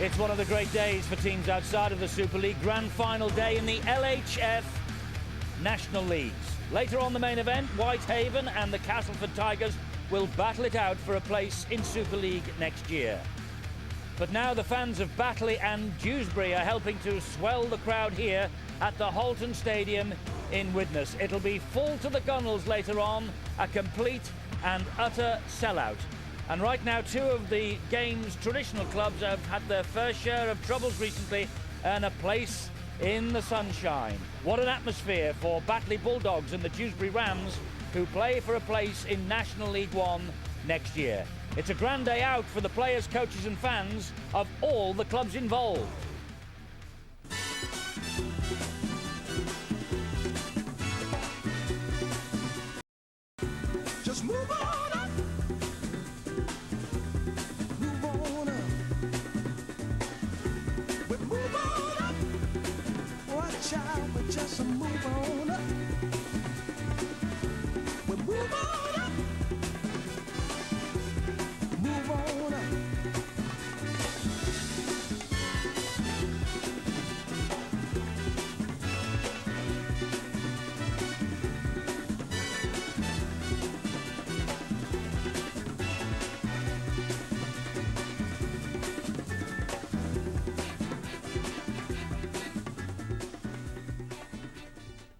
It's one of the great days for teams outside of the Super League. Grand final day in the LHF National Leagues. Later on the main event, Whitehaven and the Castleford Tigers will battle it out for a place in Super League next year. But now the fans of Batley and Dewsbury are helping to swell the crowd here at the Halton Stadium in Widnes. It'll be full to the gunnels later on, a complete and utter sellout. And right now, two of the game's traditional clubs have had their fair share of troubles recently and a place in the sunshine. What an atmosphere for Batley Bulldogs and the Dewsbury Rams, who play for a place in National League 1 next year. It's a grand day out for the players, coaches and fans of all the clubs involved. Just move on up. Move on up. We move on up. Watch out, we just move on up. We move on up. Move on up.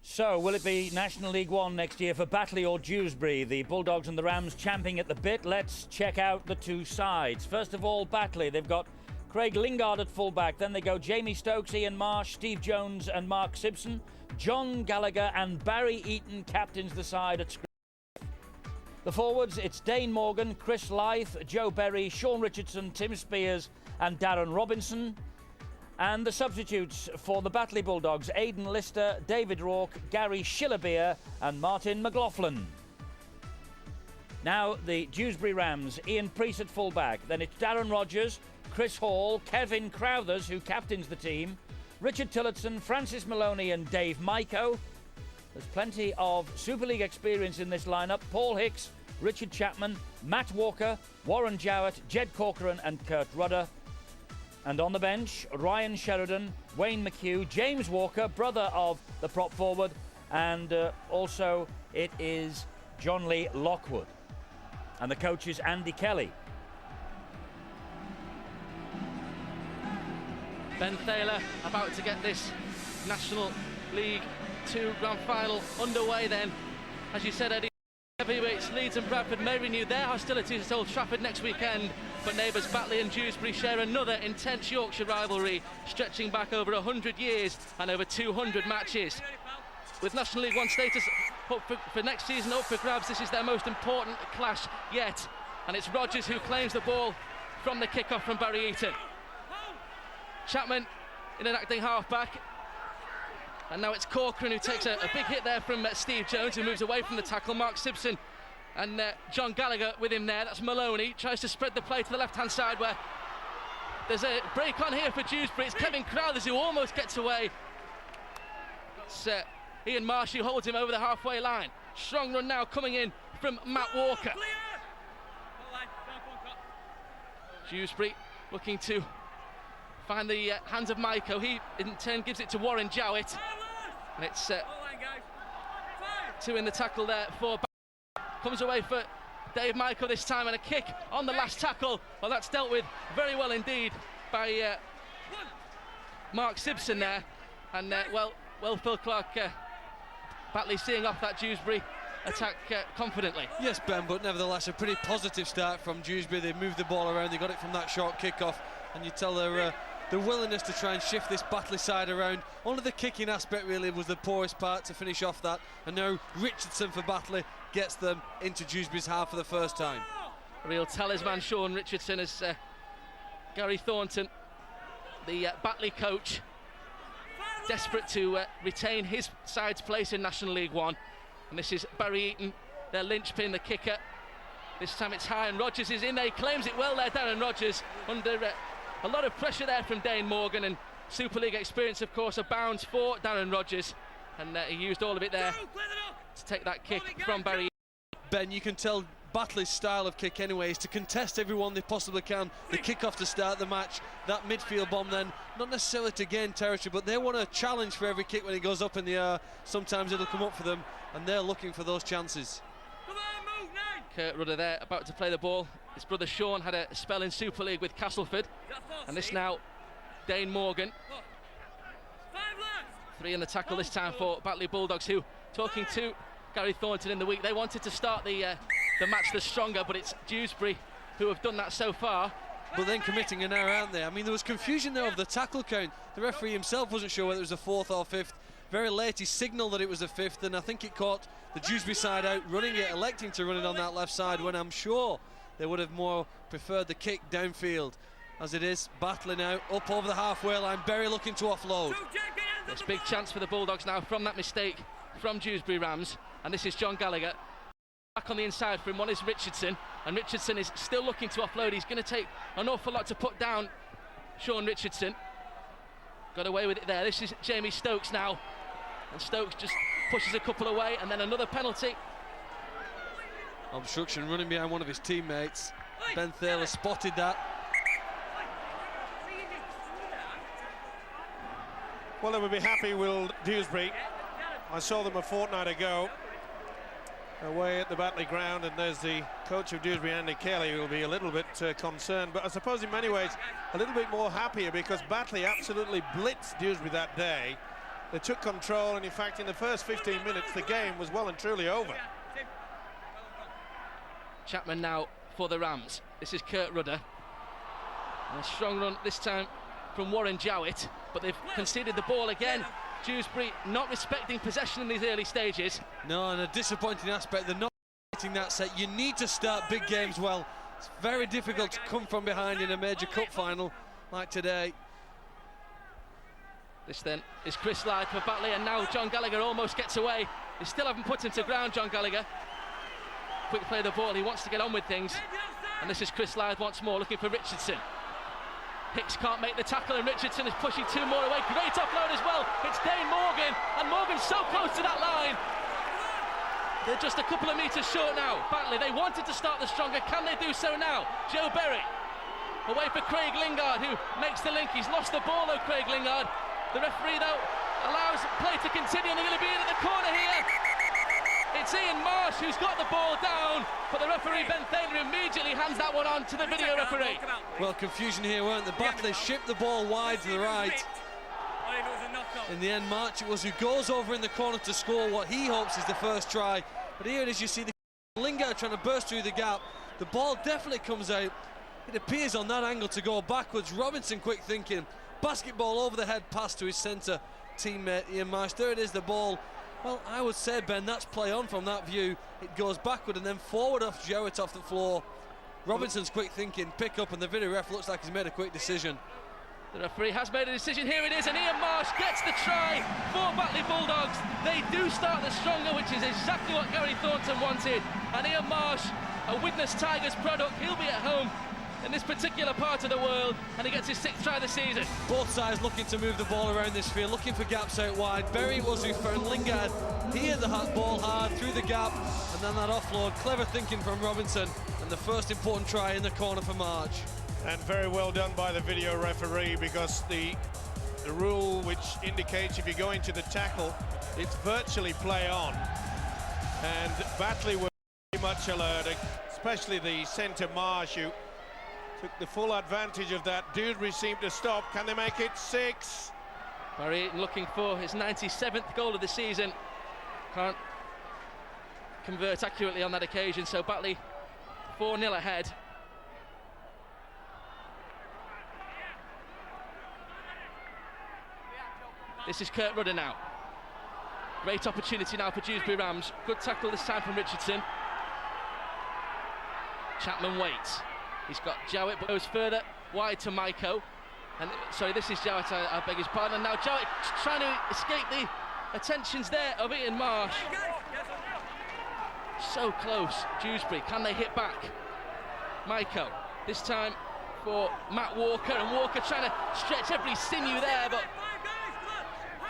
So, will it be National League 1 next year for Batley or Dewsbury? The Bulldogs and the Rams champing at the bit. Let's check out the two sides. First of all, Batley. They've got Craig Lingard at fullback. Then they go Jamie Stokes, Ian Marsh, Steve Jones and Mark Simpson. John Gallagher and Barry Eaton captains the side at scrum. The forwards, it's Dane Morgan, Chris Lyth, Joe Berry, Sean Richardson, Tim Spears and Darren Robinson. And the substitutes for the Batley Bulldogs, Aidan Lister, David Rourke, Gary Schillerbeer and Martin McLaughlin. Now the Dewsbury Rams, Ian Priest at fullback. Then it's Darren Rogers, Chris Hall, Kevin Crowthers, who captains the team, Richard Tillotson, Francis Maloney and Dave Myko. There's plenty of Super League experience in this lineup. Paul Hicks, Richard Chapman, Matt Walker, Warren Jowett, Jed Corcoran and Kurt Rudder. And on the bench, Ryan Sheridan, Wayne McHugh, James Walker, brother of the prop forward, and also it is John Lee Lockwood. And the coach is Andy Kelly. Ben Thaler about to get this National League 2 Grand Final underway then. As you said, Eddie, heavyweights Leeds and Bradford may renew their hostilities at Old Trafford next weekend, but neighbours Batley and Dewsbury share another intense Yorkshire rivalry stretching back over 100 years and over 200 matches. With National League 1 status up for next season up for grabs, this is their most important clash yet, and it's Rogers who claims the ball from the kick-off from Barry Eaton. Chapman in an acting half-back, and now it's Corcoran who takes a big hit there from Steve Jones, who moves away from the tackle. Mark Simpson and John Gallagher with him there. That's Maloney, tries to spread the play to the left-hand side where there's a break on here for Dewsbury. It's Kevin Crowthers who almost gets away. It's Ian Marsh who holds him over the halfway line. Strong run now coming in from Matt Walker. Dewsbury looking to find the hands of Myko. He in turn gives it to Warren Jowett, and it's two in the tackle there for comes away for Dave Myko this time, and a kick on the last tackle. Well, that's dealt with very well indeed by Mark Simpson there, and well Phil Clark, Batley seeing off that Dewsbury attack confidently. Yes, Ben, but nevertheless a pretty positive start from Dewsbury. They moved the ball around, they got it from that short kick-off, and you tell their willingness to try and shift this Batley side around. Only the kicking aspect really was the poorest part to finish off that, and now Richardson for Batley gets them into Dewsbury's half for the first time. A real talisman, Sean Richardson, as Gary Thornton, the Batley coach, desperate to retain his side's place in National League 1. And this is Barry Eaton, their linchpin, the kicker. This time it's high and Rogers is in there. He claims it well there, Darren Rogers, under a lot of pressure there from Dane Morgan, and Super League experience of course abounds for Darren Rogers, and he used all of it there to take that kick from Barry. Ben, you can tell Batley's style of kick anyway, is to contest everyone they possibly can. The kick-off to start the match, that midfield bomb then, not necessarily to gain territory, but they want a challenge for every kick when it goes up in the air. Sometimes it'll come up for them, and they're looking for those chances. Kurt Rudder there, about to play the ball. His brother Sean had a spell in Super League with Castleford, and this now Dane Morgan. 3 in the tackle this time for Batley Bulldogs, who, talking to Gary Thornton in the week, they wanted to start the match the stronger, but it's Dewsbury who have done that so far. But then committing an error, aren't they? I mean, there was confusion there of the tackle count. The referee himself wasn't sure whether it was a 4th or 5th. Very late he signalled that it was a 5th, and I think it caught the Dewsbury side out, running it, electing to run it on that left side, when I'm sure they would have more preferred the kick downfield. As it is, Batley now up over the halfway line, Berry looking to offload. There's big chance for the Bulldogs now from that mistake from Dewsbury Rams, and this is John Gallagher. Back on the inside for him, one is Richardson, and Richardson is still looking to offload. He's going to take an awful lot to put down Sean Richardson. Got away with it there. This is Jamie Stokes now, and Stokes just pushes a couple away, and then another penalty. Obstruction running behind one of his teammates. Ben Thaler spotted that. Well, they would be happy, will Dewsbury. I saw them a fortnight ago away at the Batley ground, and there's the coach of Dewsbury, Andy Kelly, who will be a little bit concerned, but I suppose in many ways a little bit more happier, because Batley absolutely blitzed Dewsbury that day. They took control, and in fact in the first 15 minutes the game was well and truly over. Chapman now for the Rams. This is Kurt Rudder. And a strong run this time from Warren Jowett, but they've conceded the ball again. Dewsbury not respecting possession in these early stages. No, and a disappointing aspect, they're not getting that set. You need to start big games well. It's very difficult to come from behind in a major cup final like today. This then is Chris Ladd for Batley, and now John Gallagher almost gets away. They still haven't put him to ground, John Gallagher. Quick play of the ball, he wants to get on with things. And this is Chris Ladd once more, looking for Richardson. Hicks can't make the tackle, and Richardson is pushing 2 more away. Great offload as well. It's Dane Morgan, and Morgan's so close to that line. They're just a couple of metres short now. Batley, they wanted to start the stronger. Can they do so now? Joe Berry away for Craig Lingard, who makes the link. He's lost the ball though, Craig Lingard. The referee though allows play to continue, and they're going to be in at the corner here. It's Ian Marsh who's got the ball down, but the referee Ben Thaler immediately hands that one on to the video referee. Well, confusion here, weren't there? Batley shipped the ball wide to the right. In the end, March it was who goes over in the corner to score what he hopes is the first try. But here it is, you see the Lingard trying to burst through the gap. The ball definitely comes out. It appears on that angle to go backwards. Robinson quick thinking. Basketball over the head pass to his centre teammate Ian Marsh. There it is, the ball. Well, I would say, Ben, that's play on from that view. It goes backward and then forward off Jowett off the floor. Robinson's quick thinking, pick up, and the video ref looks like he's made a quick decision. The referee has made a decision. Here it is, and Ian Marsh gets the try for Batley Bulldogs. They do start the stronger, which is exactly what Gary Thornton wanted. And Ian Marsh, a Widnes Tigers product, he'll be at home in this particular part of the world, and he gets his 6th try of the season. Both sides looking to move the ball around this field, looking for gaps out wide. Berry was who found Lingard. He hit the ball hard through the gap, and then that offload. Clever thinking from Robinson, and the first important try in the corner for March. And very well done by the video referee, because the rule which indicates if you go into the tackle, it's virtually play on. And Batley were very much alert, especially the centre Marsh, who took the full advantage of that. Dewsbury seemed to stop. Can they make it 6? Barry Eaton looking for his 97th goal of the season. Can't convert accurately on that occasion, so Batley 4-0 ahead. This is Kurt Rudder now. Great opportunity now for Dewsbury Rams. Good tackle this time from Richardson. Chapman waits. He's got Jowett, but goes further wide to Maiko. And sorry, this is Jowett, I beg his pardon. And now Jowett trying to escape the attentions there of Ian Marsh. So close, Dewsbury. Can they hit back? Maiko, this time for Matt Walker, and Walker trying to stretch every sinew there, but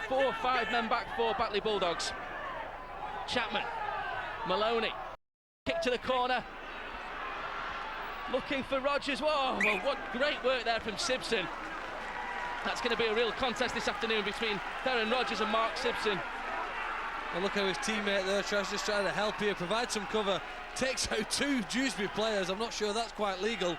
4 or 5 men back for Batley Bulldogs. Chapman, Maloney, kick to the corner. Looking for Rogers. Whoa, well, what great work there from Simpson. That's going to be a real contest this afternoon between Darren Rogers and Mark Simpson. And look how his teammate there tries to help here, provide some cover, takes out two Dewsbury players. I'm not sure that's quite legal,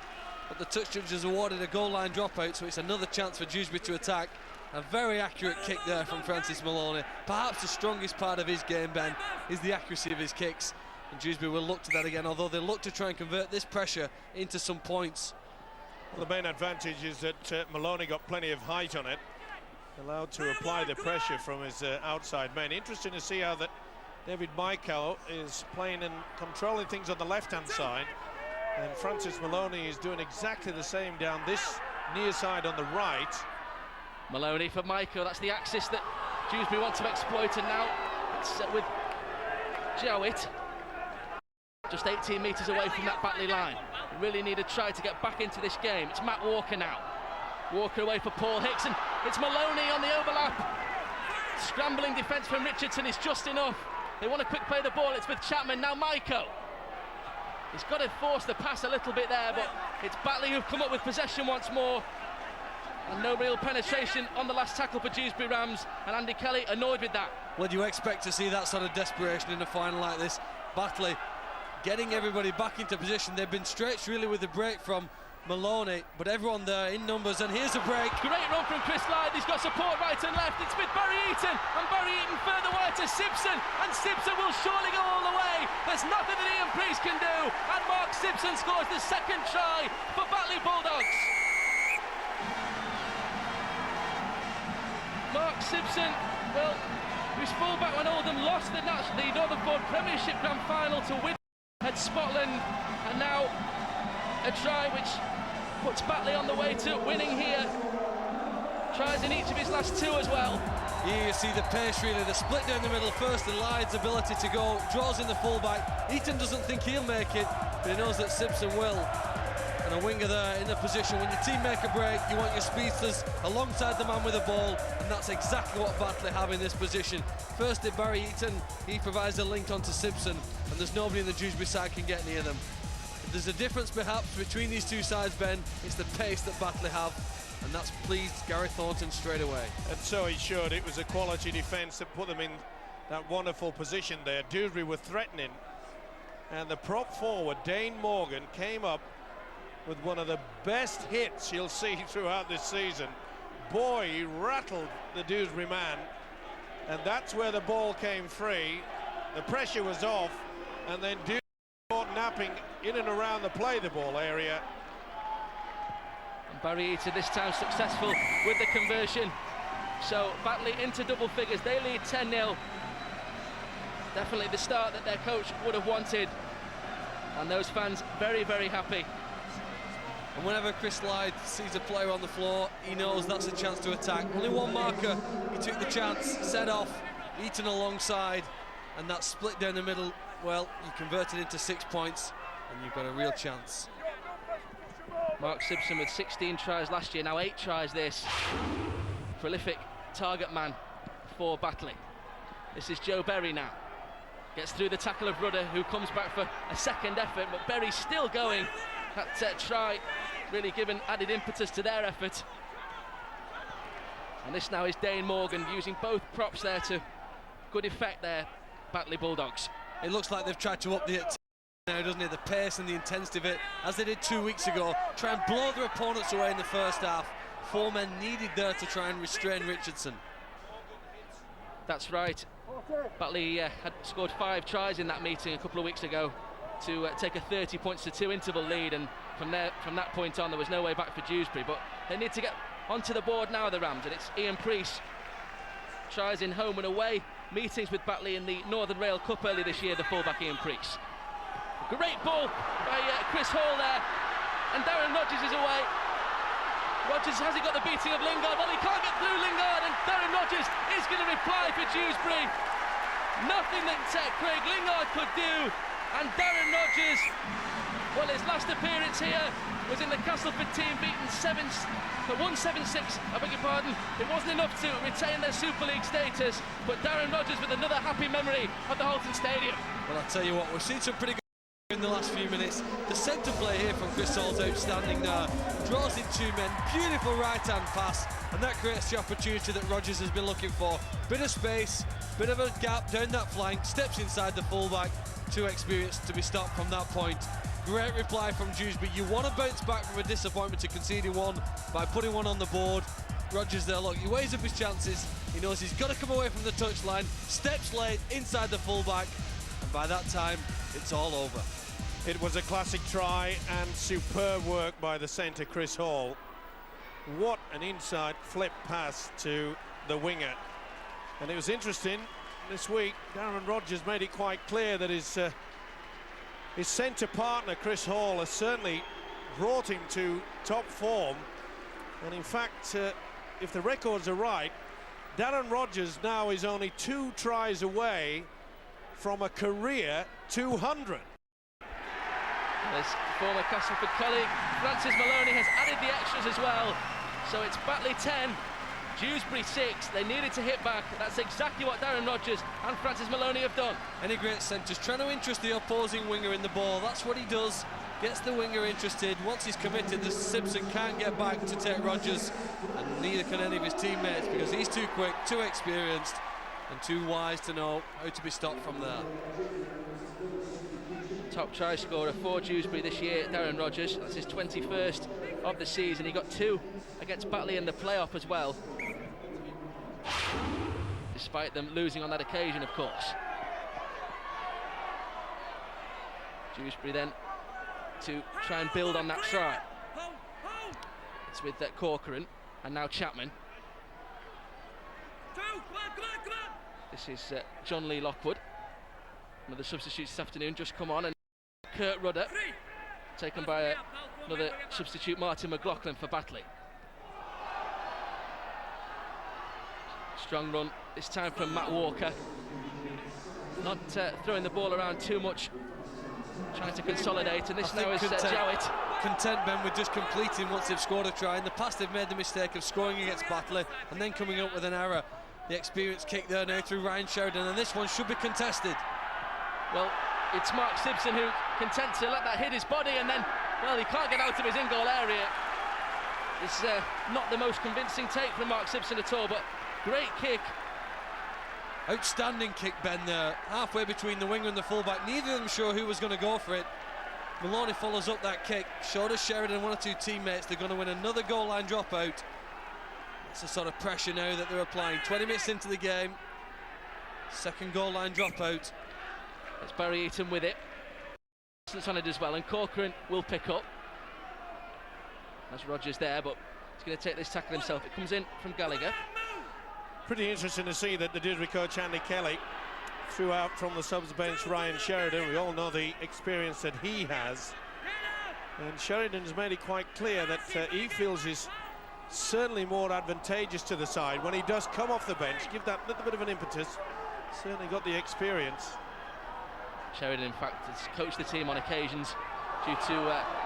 but the touch judge has awarded a goal line dropout, so it's another chance for Dewsbury to attack. A very accurate kick there from Francis Maloney. Perhaps the strongest part of his game, Ben, is the accuracy of his kicks. And Dewsbury will look to that again, although they look to try and convert this pressure into some points. Well, the main advantage is that Maloney got plenty of height on it, allowed to apply the pressure from his outside man. Interesting to see how that David Michael is playing and controlling things on the left-hand side, and Francis Maloney is doing exactly the same down this near side on the right. Maloney for Michael, that's the axis that Dewsbury want to exploit, and now it's with Jowett. Just 18 metres away from that Batley line. Really need to try to get back into this game. It's Matt Walker now. Walker away for Paul Hicks, and it's Maloney on the overlap. Scrambling defence from Richardson is just enough. They want to quick play the ball, it's with Chapman, now Maiko. He's got to force the pass a little bit there, but it's Batley who've come up with possession once more. And no real penetration on the last tackle for Dewsbury Rams, and Andy Kelly annoyed with that. Well, you expect to see that sort of desperation in a final like this. Batley getting everybody back into position. They've been stretched really with the break from Maloney, but everyone there in numbers, and here's a break. Great run from Chris Lyde, he's got support right and left. It's with Barry Eaton, and Barry Eaton further wide to Simpson, and Simpson will surely go all the way. There's nothing that Ian Priest can do, and Mark Simpson scores the second try for Batley Bulldogs. Mark Simpson, well, whose fullback when Oldham lost the Northern Ford Premiership Grand Final to Widnes at Scotland, and now a try which puts Batley on the way to winning here. Tries in each of his last two as well. Here you see the pace really, the split down the middle first, and Lyde's ability to go, draws in the fullback. Eaton doesn't think he'll make it, but he knows that Simpson will. And a winger there in the position. When your team make a break, you want your speedsters alongside the man with the ball, and that's exactly what Batley have in this position. Firstly, Barry Eaton, he provides a link onto Simpson, and there's nobody in the Dewsbury side can get near them. If there's a difference perhaps between these two sides, Ben, it's the pace that Batley have, and that's pleased Gary Thornton straight away. And so he showed. It was a quality defence that put them in that wonderful position there. Dewsbury were threatening, and the prop forward, Dane Morgan, came up with one of the best hits you'll see throughout this season. Boy, he rattled the Dewsbury man, and that's where the ball came free. The pressure was off, and then Dewsbury caught napping in and around the play the ball area. And Barry Eaton this time successful with the conversion. So Batley into double figures, they lead 10-0. Definitely the start that their coach would have wanted, and those fans very, very happy. And whenever Chris Lyde sees a player on the floor, he knows that's a chance to attack. Only one marker, he took the chance, set off, Eaton alongside, and that split down the middle, well, you convert it into 6 points, and you've got a real chance. Mark Simpson with 16 tries last year, now 8 tries this. Prolific target man for Batley. This is Joe Berry now. Gets through the tackle of Rudder, who comes back for a second effort, but Berry's still going. That try really given added impetus to their effort. And this now is Dane Morgan using both props there to good effect there, Batley Bulldogs. It looks like they've tried to up the now, doesn't it? The pace and the intensity of it, as they did 2 weeks ago. Try and blow their opponents away in the first half. 4 men needed there to try and restrain Richardson. That's right. Batley had scored 5 tries in that meeting a couple of weeks ago to take a 30 points to 2 interval lead, and from that point on there was no way back for Dewsbury, but they need to get onto the board now, the Rams, and it's Ian Priest. Tries in home and away meetings with Batley in the Northern Rail Cup early this year, the fullback Ian Priest. Great ball by Chris Hall there, and Darren Rogers is away. Rogers, has he got the beating of Lingard? Well, he can't get through Lingard, and Darren Rogers is going to reply for Dewsbury. Nothing that Craig Lingard could do. And Darren Rogers, well, his last appearance here was in the Castleford team, beaten 1-7-6, I beg your pardon. It wasn't enough to retain their Super League status, but Darren Rogers with another happy memory of the Halton Stadium. Well, I'll tell you what, we've seen some pretty good in the last few minutes. The centre play here from Chris Hall's outstanding now. Draws in two men, beautiful right-hand pass, and that creates the opportunity that Rodgers has been looking for. Bit of space, bit of a gap down that flank, steps inside the fullback, too experienced to be stopped from that point. Great reply from Dewsbury. You want to bounce back from a disappointment to conceding one by putting one on the board. Rodgers there, look, he weighs up his chances. He knows he's got to come away from the touchline, steps late inside the fullback, and by that time, it's all over. It was a classic try and superb work by the centre, Chris Hall. What an inside flip pass to the winger. And it was interesting, this week, Darren Rodgers made it quite clear that his centre partner, Chris Hall, has certainly brought him to top form. And in fact, if the records are right, Darren Rodgers now is only 2 tries away from a career 200. His former Castleford colleague Francis Maloney has added the extras as well. So it's Batley 10, Dewsbury 6. They needed to hit back. That's exactly what Darren Rodgers and Francis Maloney have done. Any great centres trying to interest the opposing winger in the ball. That's what he does. Gets the winger interested. Once he's committed, the Simpson can't get back to take Rodgers, and neither can any of his teammates because he's too quick, too experienced, and too wise to know how to be stopped from there. Top try scorer for Dewsbury this year, Darren Rodgers. That's his 21st of the season. He got 2 against Batley in the playoff as well, despite them losing on that occasion, of course. Dewsbury then to try and build on that try. It's with Corcoran and now Chapman. This is John Lee Lockwood, one of the substitutes this afternoon, just come on, and Kurt Rudder taken by another substitute, Martin McLaughlin, for Batley. Strong run this time from Matt Walker, not throwing the ball around too much, trying to consolidate, and this now is Jowett. Content, Ben, with just completing once they've scored a try. In the past they've made the mistake of scoring against Batley and then coming up with an error. The experienced kick there now through Ryan Sheridan, and this one should be contested. Well, it's Mark Simpson who content to let that hit his body, and then, well, he can't get out of his in-goal area. It's not the most convincing take from Mark Simpson at all, but great kick. Outstanding kick, Ben, there, halfway between the winger and the fullback. Neither of them sure who was going to go for it. Maloney follows up that kick, showed us Sheridan and 1 or 2 teammates. They're going to win another goal line dropout. That's the sort of pressure now that they're applying. 20 minutes into the game, second goal line dropout. It's Barry Eaton with it. It's on it as well, and Corcoran will pick up. That's Rodgers there, but he's going to take this tackle himself. It comes in from Gallagher. Pretty interesting to see that the Dewsbury coach Andy Kelly threw out from the subs bench Ryan Sheridan. We all know the experience that he has, and Sheridan's made it quite clear that he feels is certainly more advantageous to the side when he does come off the bench, give that little bit of an impetus. Certainly got the experience. Sheridan, in fact, has coached the team on occasions due to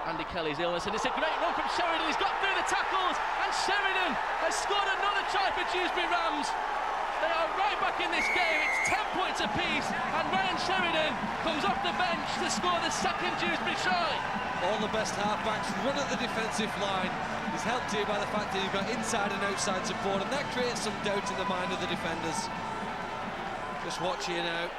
Andy Kelly's illness, and it's a great run from Sheridan. He's got through the tackles, and Sheridan has scored another try for Dewsbury Rams. They are right back in this game. It's 10 points apiece, and Ryan Sheridan comes off the bench to score the second Dewsbury try. All the best halfbacks run at the defensive line. He's helped here by the fact that you've got inside and outside support, and that creates some doubt in the mind of the defenders. Just watch here now.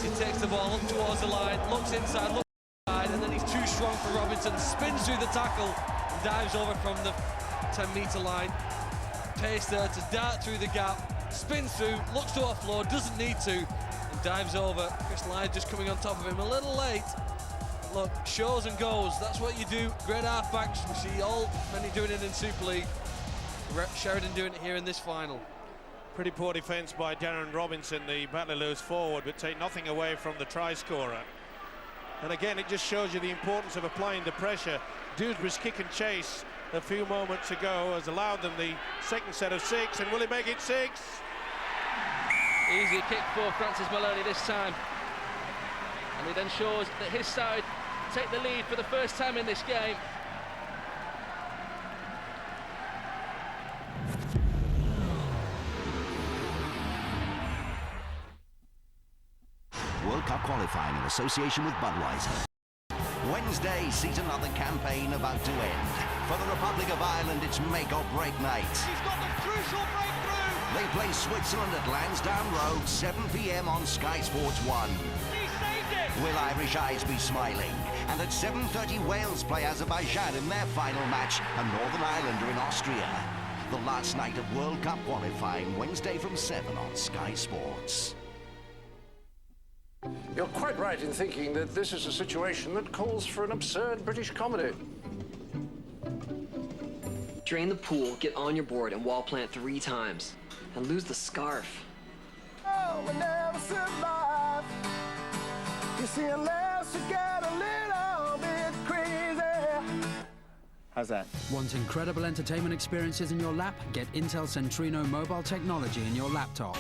He takes the ball up towards the line, looks inside, looks inside, and then he's too strong for Robinson, spins through the tackle and dives over from the 10-metre line. Pace there to dart through the gap, spins through, looks to offload, doesn't need to, and dives over. Chris Lyde just coming on top of him a little late. Look, shows and goes, that's what you do. Great halfbacks, we see many doing it in Super League. Sheridan doing it here in this final. Pretty poor defence by Darren Robinson, the Batley loose forward, but take nothing away from the try scorer. And again, it just shows you the importance of applying the pressure. Dewsbury's kick and chase a few moments ago has allowed them the second set of 6, and will he make it 6? Easy kick for Francis Maloney this time, and he then shows that his side take the lead for the first time in this game. World Cup qualifying in association with Budweiser. Wednesday sees another campaign about to end. For the Republic of Ireland, it's make or break night. He's got the crucial breakthrough. They play Switzerland at Lansdowne Road, 7 p.m. on Sky Sports 1. He saved it. Will Irish eyes be smiling? And at 7:30, Wales play Azerbaijan in their final match, and Northern Ireland are in Austria. The last night of World Cup qualifying, Wednesday from 7 on Sky Sports. You're quite right in thinking that this is a situation that calls for an absurd British comedy. Drain the pool, get on your board, and wall plant 3 times. And lose the scarf. Oh, we never survive. You see, unless you get a little bit crazy. How's that? Want incredible entertainment experiences in your lap? Get Intel Centrino mobile technology in your laptop.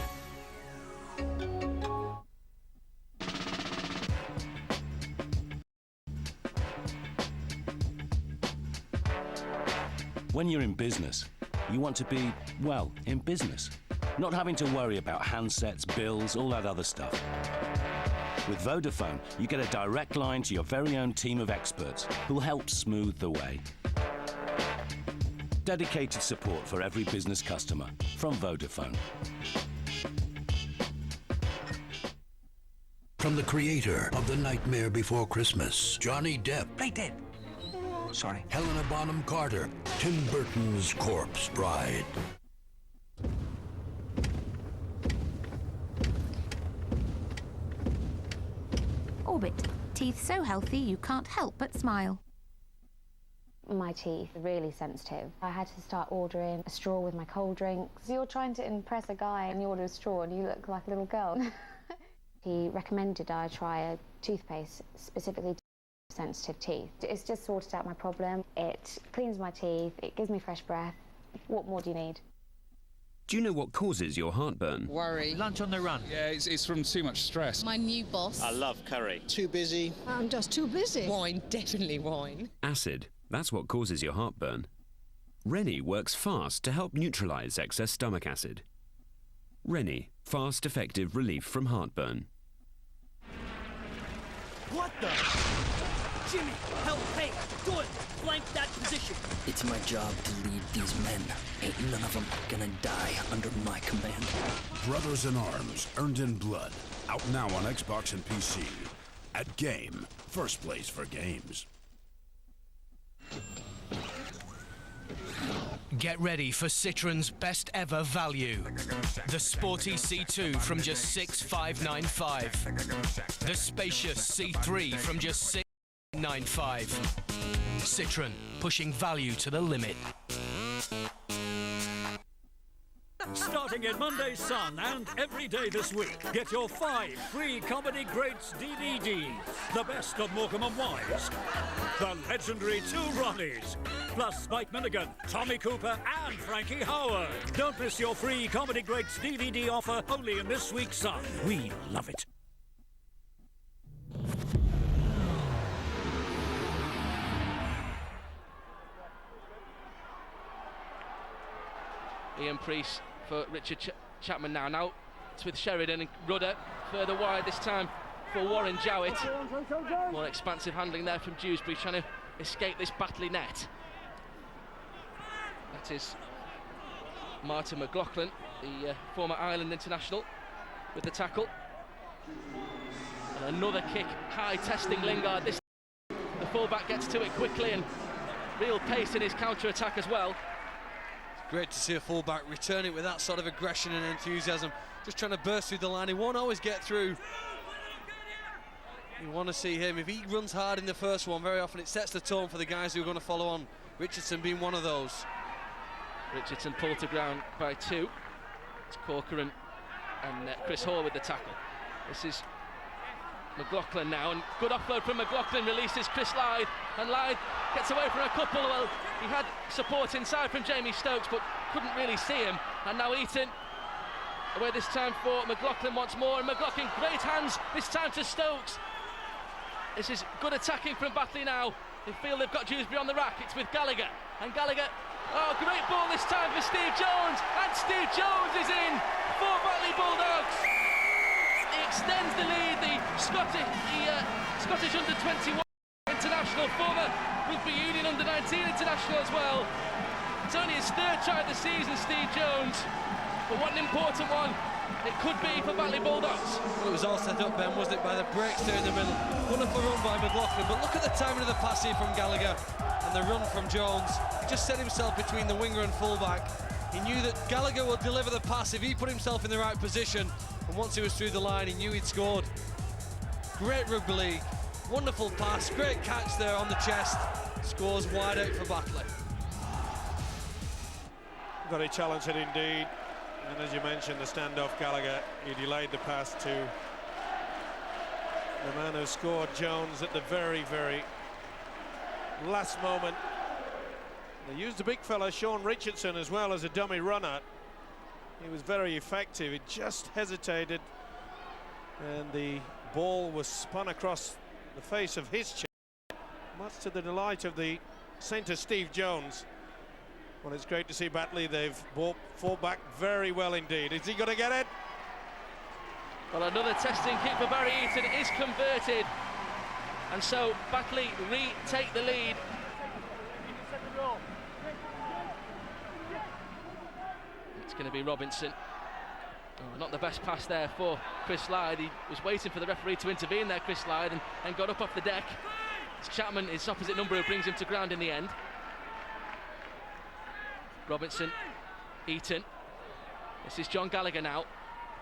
When you're in business, you want to be, well, in business. Not having to worry about handsets, bills, all that other stuff. With Vodafone, you get a direct line to your very own team of experts who'll help smooth the way. Dedicated support for every business customer from Vodafone. From the creator of The Nightmare Before Christmas, Johnny Depp. Play dead. Sorry. Helena Bonham Carter, Tim Burton's Corpse Bride. Orbit. Teeth so healthy you can't help but smile. My teeth are really sensitive. I had to start ordering a straw with my cold drinks. You're trying to impress a guy and you order a straw and you look like a little girl. He recommended I try a toothpaste specifically for sensitive teeth. It's just sorted out my problem. It cleans my teeth, it gives me fresh breath. What more do you need? Do you know what causes your heartburn? Worry. Lunch on the run. Yeah, it's from too much stress. My new boss. I love curry. Too busy. I'm just too busy. Wine, definitely wine. Acid. That's what causes your heartburn. Rennie works fast to help neutralise excess stomach acid. Rennie. Fast, effective relief from heartburn. What the? Jimmy, help, hey, do it! Flank that position! It's my job to lead these men. Ain't none of them gonna die under my command. Brothers in Arms, Earned in Blood. Out now on Xbox and PC. At Game, first place for games. Get ready for Citroen's best ever value. The sporty C2 from just $6,595. The spacious C3 from just $6,995. Citroen, pushing value to the limit. Starting in Monday's Sun and every day this week, get your 5 free Comedy Greats DVDs. The best of Morecambe and Wise. The legendary 2 Ronnies. Plus Spike Milligan, Tommy Cooper and Frankie Howard. Don't miss your free Comedy Greats DVD offer only in this week's Sun. We love it. Ian Priest for Richard Chapman now. Now it's with Sheridan and Rudder further wide this time for Warren Jowett. More expansive handling there from Dewsbury, trying to escape this Batley net. That is Martin McLaughlin, the former Ireland international, with the tackle. And another kick, high testing Lingard. The fullback gets to it quickly and real pace in his counter-attack as well. Great to see a fullback return it with that sort of aggression and enthusiasm. Just trying to burst through the line. He won't always get through. You want to see him. If he runs hard in the first one, very often it sets the tone for the guys who are going to follow on. Richardson being one of those. Richardson pulled to ground by 2. It's Corcoran and Chris Hall with the tackle. This is McLaughlin now, and good offload from McLaughlin, releases Chris Lythe, and Lythe gets away from a couple. Well, he had support inside from Jamie Stokes, but couldn't really see him. And now Eaton away this time for McLaughlin once more, and McLaughlin, great hands this time to Stokes. This is good attacking from Batley now. They feel they've got Dewsbury on the rack. It's with Gallagher, and Gallagher, oh, great ball this time for Steve Jones, and Steve Jones is in for Batley Bulldogs. He extends the lead. The Scottish under-21 international, former Rugby Union under-19 international as well. It's only his third try of the season, Steve Jones, but what an important one it could be for Batley Bulldogs. Well, it was all set up, Ben, wasn't it, by the breaks there in the middle. Wonderful run by McLaughlin, but look at the timing of the pass here from Gallagher and the run from Jones. He just set himself between the winger and fullback. He knew that Gallagher would deliver the pass if he put himself in the right position, and once he was through the line, he knew he'd scored. Great rugby league, wonderful pass, great catch there on the chest. Scores wide out for Batley. Very talented indeed. And as you mentioned, the standoff Gallagher, he delayed the pass to the man who scored, Jones, at the very, very last moment. They used the big fella, Sean Richardson, as well as a dummy runner. He was very effective. He just hesitated, and the ball was spun across the face of his chest, much to the delight of the centre, Steve Jones. Well, it's great to see Batley. They've fought back very well indeed. Is he going to get it? Well, another testing kick for Barry Eaton is converted, and so Batley retake the lead. It's going to be Robinson. Oh, not the best pass there for Chris Slide. He was waiting for the referee to intervene there, Chris Slide, and got up off the deck. It's Chapman, his opposite number, who brings him to ground in the end. Robinson, Eaton. This is John Gallagher now.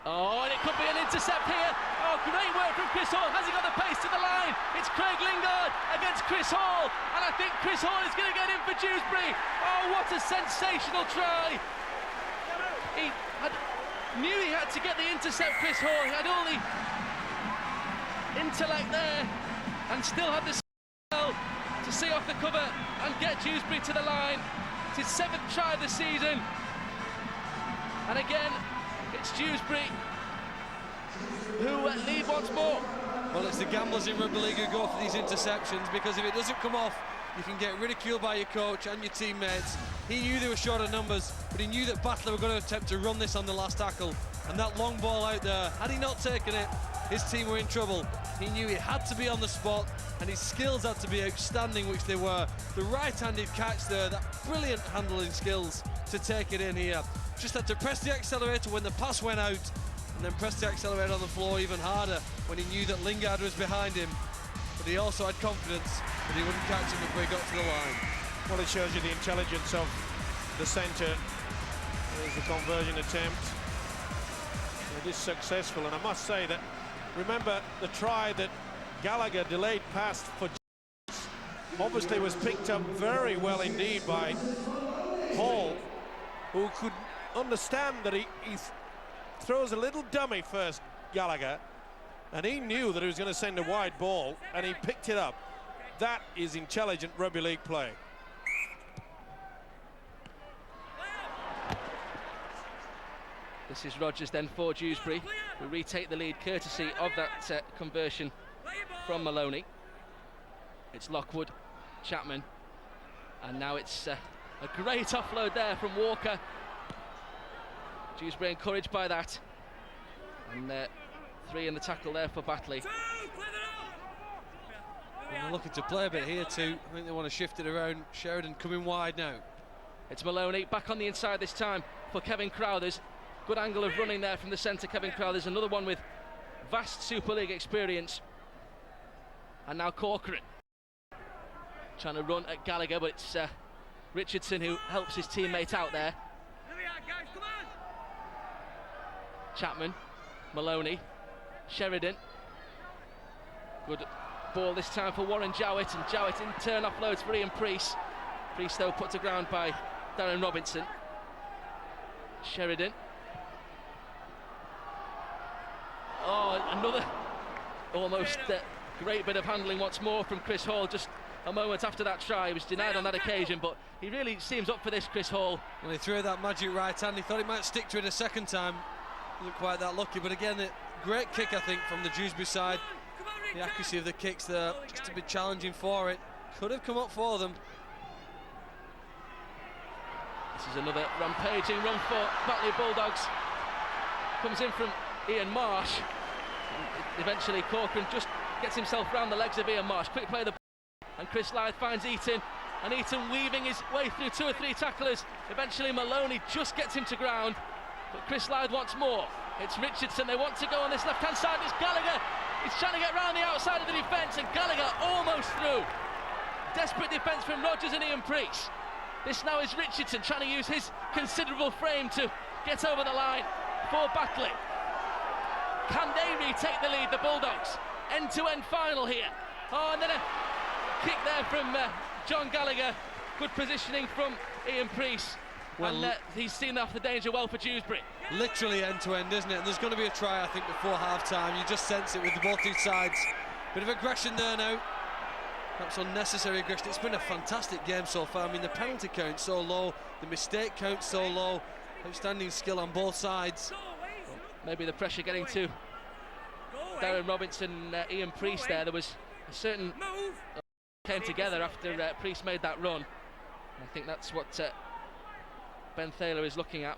Oh, and it could be an intercept here. Oh, great work from Chris Hall. Has he got the pace to the line? It's Craig Lingard against Chris Hall, and I think Chris Hall is going to get in for Dewsbury. Oh, what a sensational try. He knew he had to get the intercept, Chris Hall. He had all the intellect there and still had the skill to see off the cover and get Dewsbury to the line. It's his 7th try of the season, and again it's Dewsbury who lead once more. Well, it's the gamblers in rugby league who go for these interceptions, because if it doesn't come off, you can get ridiculed by your coach and your teammates. He knew they were short of numbers, but he knew that Batley were going to attempt to run this on the last tackle, and that long ball out there, had he not taken it, his team were in trouble. He knew he had to be on the spot, and his skills had to be outstanding, which they were. The right-handed catch there, that brilliant handling skills to take it in here. Just had to press the accelerator when the pass went out, and then press the accelerator on the floor even harder when he knew that Lingard was behind him. But he also had confidence that he wouldn't catch him before he got to the line. Well, it shows you the intelligence of the centre. There's the conversion attempt. It is successful, and I must say that, remember the try that Gallagher delayed past for Jones obviously was picked up very well indeed by Hall, who could understand that he throws a little dummy first, Gallagher, and he knew that he was going to send a wide ball, and he picked it up. That is intelligent rugby league play. This is Rogers then for Dewsbury, who retake the lead courtesy of that conversion from Maloney. It's Lockwood, Chapman, and now it's a great offload there from Walker. Dewsbury encouraged by that, and 3 in the tackle there for Batley. And they're looking to play a bit here too. I think they want to shift it around. Sheridan coming wide now. It's Maloney back on the inside this time for Kevin Crowthers. Good angle of running there from the centre, Kevin Crowthers, another one with vast Super League experience. And now Corcoran trying to run at Gallagher, but it's Richardson who helps his teammate out there. Chapman, Maloney, Sheridan. Good ball this time for Warren Jowett, and Jowett in turn offloads for Ian Priest. Priest though put to ground by Darren Robinson. Sheridan. Oh, another almost great bit of handling once more from Chris Hall. Just a moment after that try, he was denied on that occasion, but he really seems up for this, Chris Hall. When he threw that magic right hand, he thought he might stick to it a second time. Wasn't quite that lucky, but again, a great kick, I think, from the Dewsbury side. The accuracy of the kicks there, just a bit challenging for it. Could have come up for them. This is another rampaging run for Batley Bulldogs. Comes in from Ian Marsh. And eventually Corcoran just gets himself round the legs of Ian Marsh. Quick play of the and Chris Lyth finds Eaton, and Eaton weaving his way through 2 or 3 tacklers. Eventually Maloney just gets him to ground, but Chris Lyth wants more. It's Richardson, they want to go on this left-hand side. It's Gallagher, he's trying to get round the outside of the defence, and Gallagher almost through. Desperate defence from Rogers and Ian Priest. This now is Richardson trying to use his considerable frame to get over the line for Batley. Can they retake the lead, the Bulldogs? End-to-end final here. Oh, and then a kick there from John Gallagher. Good positioning from Ian Priest. Well, and he's seen off the danger well for Dewsbury. Literally end-to-end, isn't it? And there's going to be a try, I think, before half-time. You just sense it with the both these sides. Bit of aggression there now. Perhaps unnecessary aggression. It's been a fantastic game so far. I mean, the penalty count's so low, the mistake count's so low. Outstanding skill on both sides. Well, maybe the pressure getting to Darren Robinson, Ian Priest there. There was a certain came together after Priest made that run. And I think that's what Ben Thaler is looking at.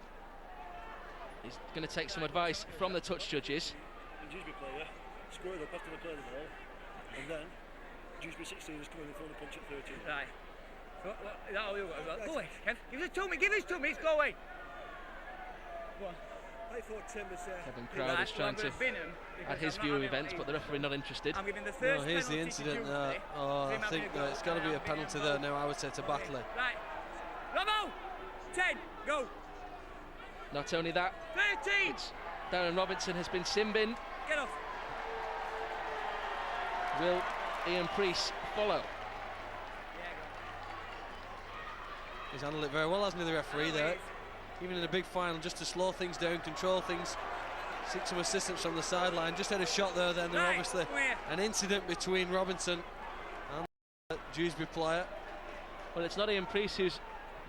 He's going to take some advice from the touch judges. Dewsbury player squared up after they played the ball, and then Dewsbury 16 is coming in front of punch at 13. Right. So, is that all you've got? Go away, Kev. Give us 2 minutes, go away. Go on. I thought Tim was Kevin Crowd is trying to add his view of events, but the referee not interested. I'm giving the first here's the incident. I think it's got to be a penalty there now, I would say, to Batley. Right. Robo! 10, go! Not only that, 13! Darren Robinson has been sin-binned. Get off! Will Ian Priest follow? He's handled it very well, hasn't he, the referee there? Even in a big final, just to slow things down, control things, seek some assistance from the sideline. Just had a shot there then. There obviously an incident between Robinson and the Dewsbury player. Well, it's not Ian Priest who's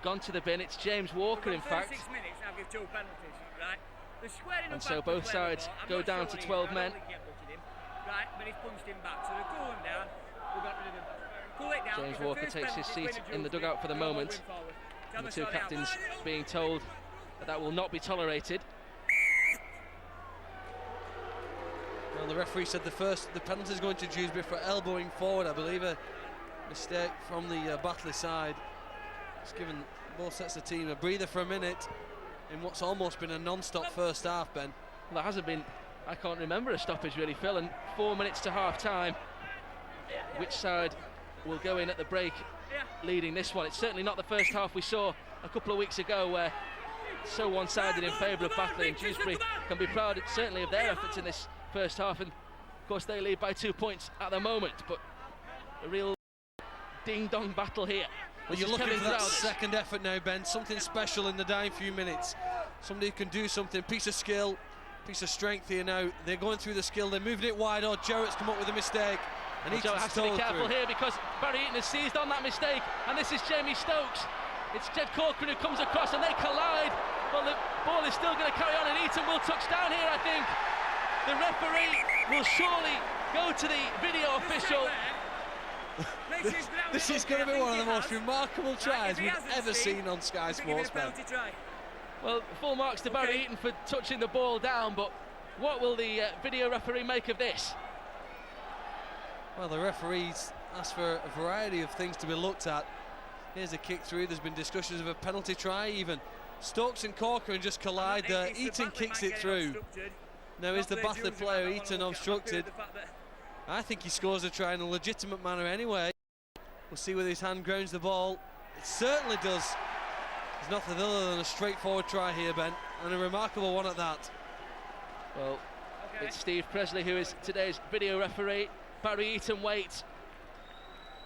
gone to the bin, it's James Walker, in fact. 6 minutes, I'll give 2 penalties, right? And so both sides go down to 12 men. Right, but he's punched him back, so they cool him down. We got rid of him. Cool it down. James Walker takes his seat in the dugout for the moment. And the 2 captains being told that will not be tolerated. Well, the referee said the penalty is going to Dewsbury for elbowing forward. I believe a mistake from the Batley side. It's given both sets of team a breather for a minute in what's almost been a non-stop first half, Ben. Well, there hasn't been, I can't remember a stoppage really, Phil, and 4 minutes to half-time. Which side will go in at the break leading this one? It's certainly not the first half we saw a couple of weeks ago, where it's so one-sided in favour of Batley, and Dewsbury can be proud certainly of their efforts in this first half, and of course they lead by 2 points at the moment, but a real ding-dong battle here. Well, you're looking for that second effort now, Ben, something special in the dying few minutes. Somebody who can do something, piece of skill, piece of strength here now. They're going through the skill, they're moving it wide. Oh, Jarrett's come up with a mistake. And Joe has to be careful here, because Barry Eaton has seized on that mistake, and this is Jamie Stokes. It's Jed Corcoran who comes across, and they collide. Well, the ball is still going to carry on, and Eaton will touch down here, I think. The referee will surely go to the video official. This is going to be one of the most remarkable tries we've ever seen on Sky Sports, Ben. Well, full marks to Barry Eaton for touching the ball down, but what will the video referee make of this? Well, the referees asked for a variety of things to be looked at. Here's a kick through. There's been discussions of a penalty try even. Stokes and Corcoran just collide there. Eaton kicks it through. Now is the Batley player Eaton obstructed? I think he scores a try in a legitimate manner anyway. We'll see whether his hand grounds the ball. It certainly does. There's nothing other than a straightforward try here, Ben, and a remarkable one at that. Well, it's Steve Presley who is today's video referee. Barry Eaton waits.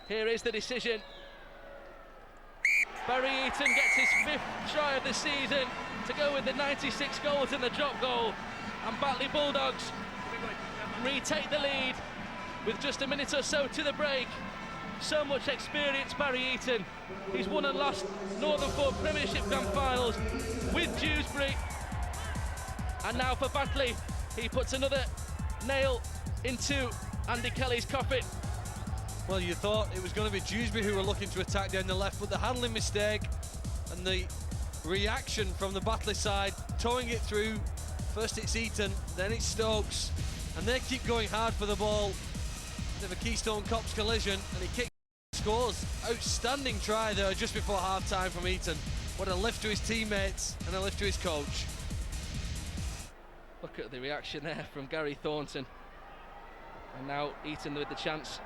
Here is the decision. Barry Eaton gets his 5th try of the season to go with the 96 goals in the drop goal, and Batley Bulldogs retake the lead with just a minute or so to the break. So much experience, Barry Eaton. He's won and lost Northern 4 Premiership Grand Finals with Dewsbury, and now for Batley, he puts another nail into Andy Kelly's coffin. Well, you thought it was going to be Dewsbury who were looking to attack down the left, but the handling mistake and the reaction from the Batley side, towing it through. First it's Eaton, then it's Stokes, and they keep going hard for the ball. Bit of a Keystone Cops collision, and he kicks scores. Outstanding try though just before half-time from Eaton. What a lift to his teammates and a lift to his coach. Look at the reaction there from Gary Thornton. And now Eaton with the chance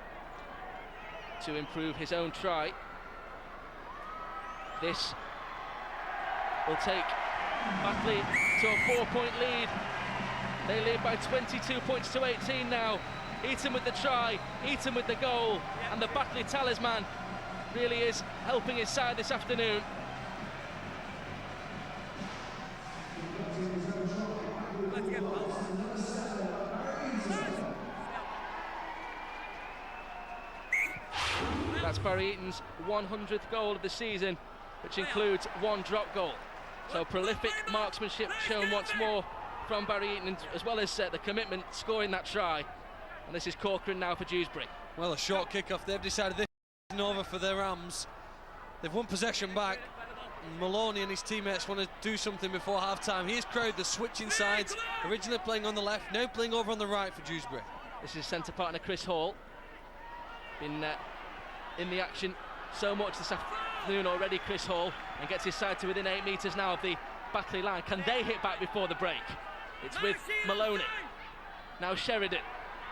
to improve his own try. This will take Batley to a 4-point lead. They lead by 22 points to 18 now. Eaton with the try, Eaton with the goal, and the Batley talisman really is helping his side this afternoon. That's Barry Eaton's 100th goal of the season, which includes 1 drop goal. So prolific marksmanship shown once more from Barry Eaton, as well as the commitment scoring that try. And this is Corcoran now for Dewsbury. Well, a short kick-off. They've decided this is over for the Rams. They've won possession back. Maloney and his teammates want to do something before half-time. Here's Crowd, the switching sides. Originally playing on the left, now playing over on the right for Dewsbury. This is centre partner Chris Hall. Been in the action so much this afternoon already, Chris Hall, and gets his side to within 8 metres now of the Batley line. Can they hit back before the break? It's with Maloney. Now Sheridan,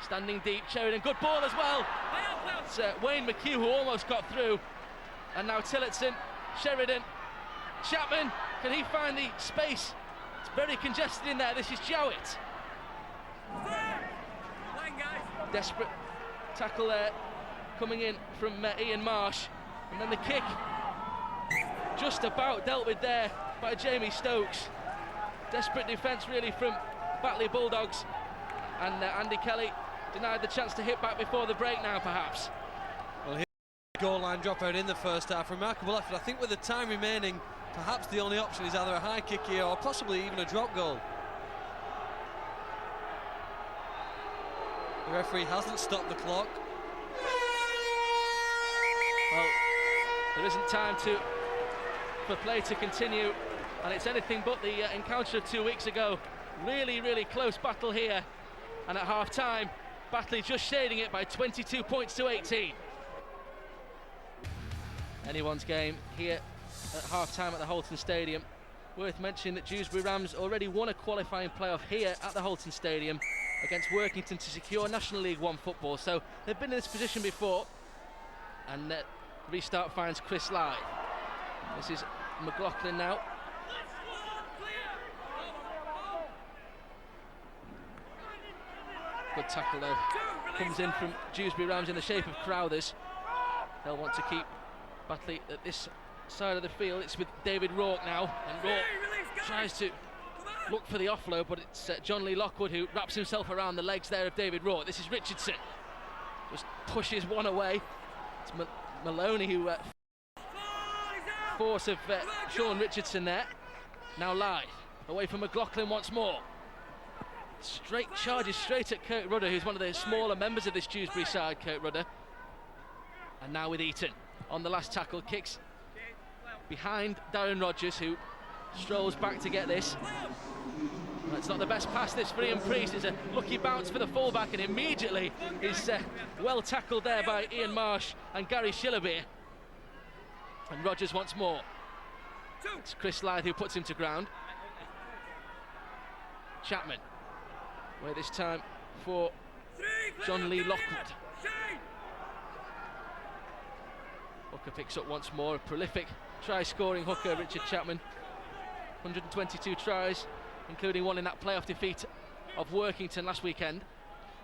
standing deep. Sheridan, good ball as well. It's Wayne McHugh who almost got through. And now Tillotson, Sheridan, Chapman, can he find the space? It's very congested in there. This is Jowett. Desperate tackle there, coming in from Ian Marsh. And then the kick, just about dealt with there by Jamie Stokes. Desperate defence really from Batley Bulldogs, and Andy Kelly denied the chance to hit back before the break now perhaps. Well, here's a goal line dropout in the first half. Remarkable effort. I think with the time remaining, perhaps the only option is either a high kick here or possibly even a drop goal. The referee hasn't stopped the clock. Well, there isn't time for play to continue, and it's anything but the encounter of 2 weeks ago. Really, really close battle here, and at half-time, Batley just shading it by 22 points to 18. Anyone's game here at half-time at the Holton Stadium. Worth mentioning that Dewsbury Rams already won a qualifying playoff here at the Holton Stadium against Workington to secure National League 1 football, so they've been in this position before. And restart finds Chris Lythe. This is McLaughlin now. Good tackle though. Comes in from Dewsbury Rams in the shape of Crowthers. They'll want to keep Batley at this side of the field. It's with David Rourke now, and Rourke tries to look for the offload, but it's John Lee Lockwood who wraps himself around the legs there of David Rourke. This is Richardson. Just pushes one away. It's Maloney who force of Sean Richardson there. Now Lythe away from McLaughlin once more. Straight charges straight at Kurt Rudder, who's one of the smaller members of this Dewsbury side, Kurt Rudder. And now with Eaton on the last tackle, kicks behind Darren Rogers, who strolls back to get this. It's not the best pass this for Ian Priest. It's a lucky bounce for the fullback, and immediately is well tackled there by Ian Marsh and Gary Shillerbeer. And Rogers once more. It's Chris Lythe who puts him to ground. Chapman, where this time for John Lee Lockwood. Hooker picks up once more, a prolific try-scoring hooker, Richard Chapman. 122 tries, including one in that playoff defeat of Workington last weekend.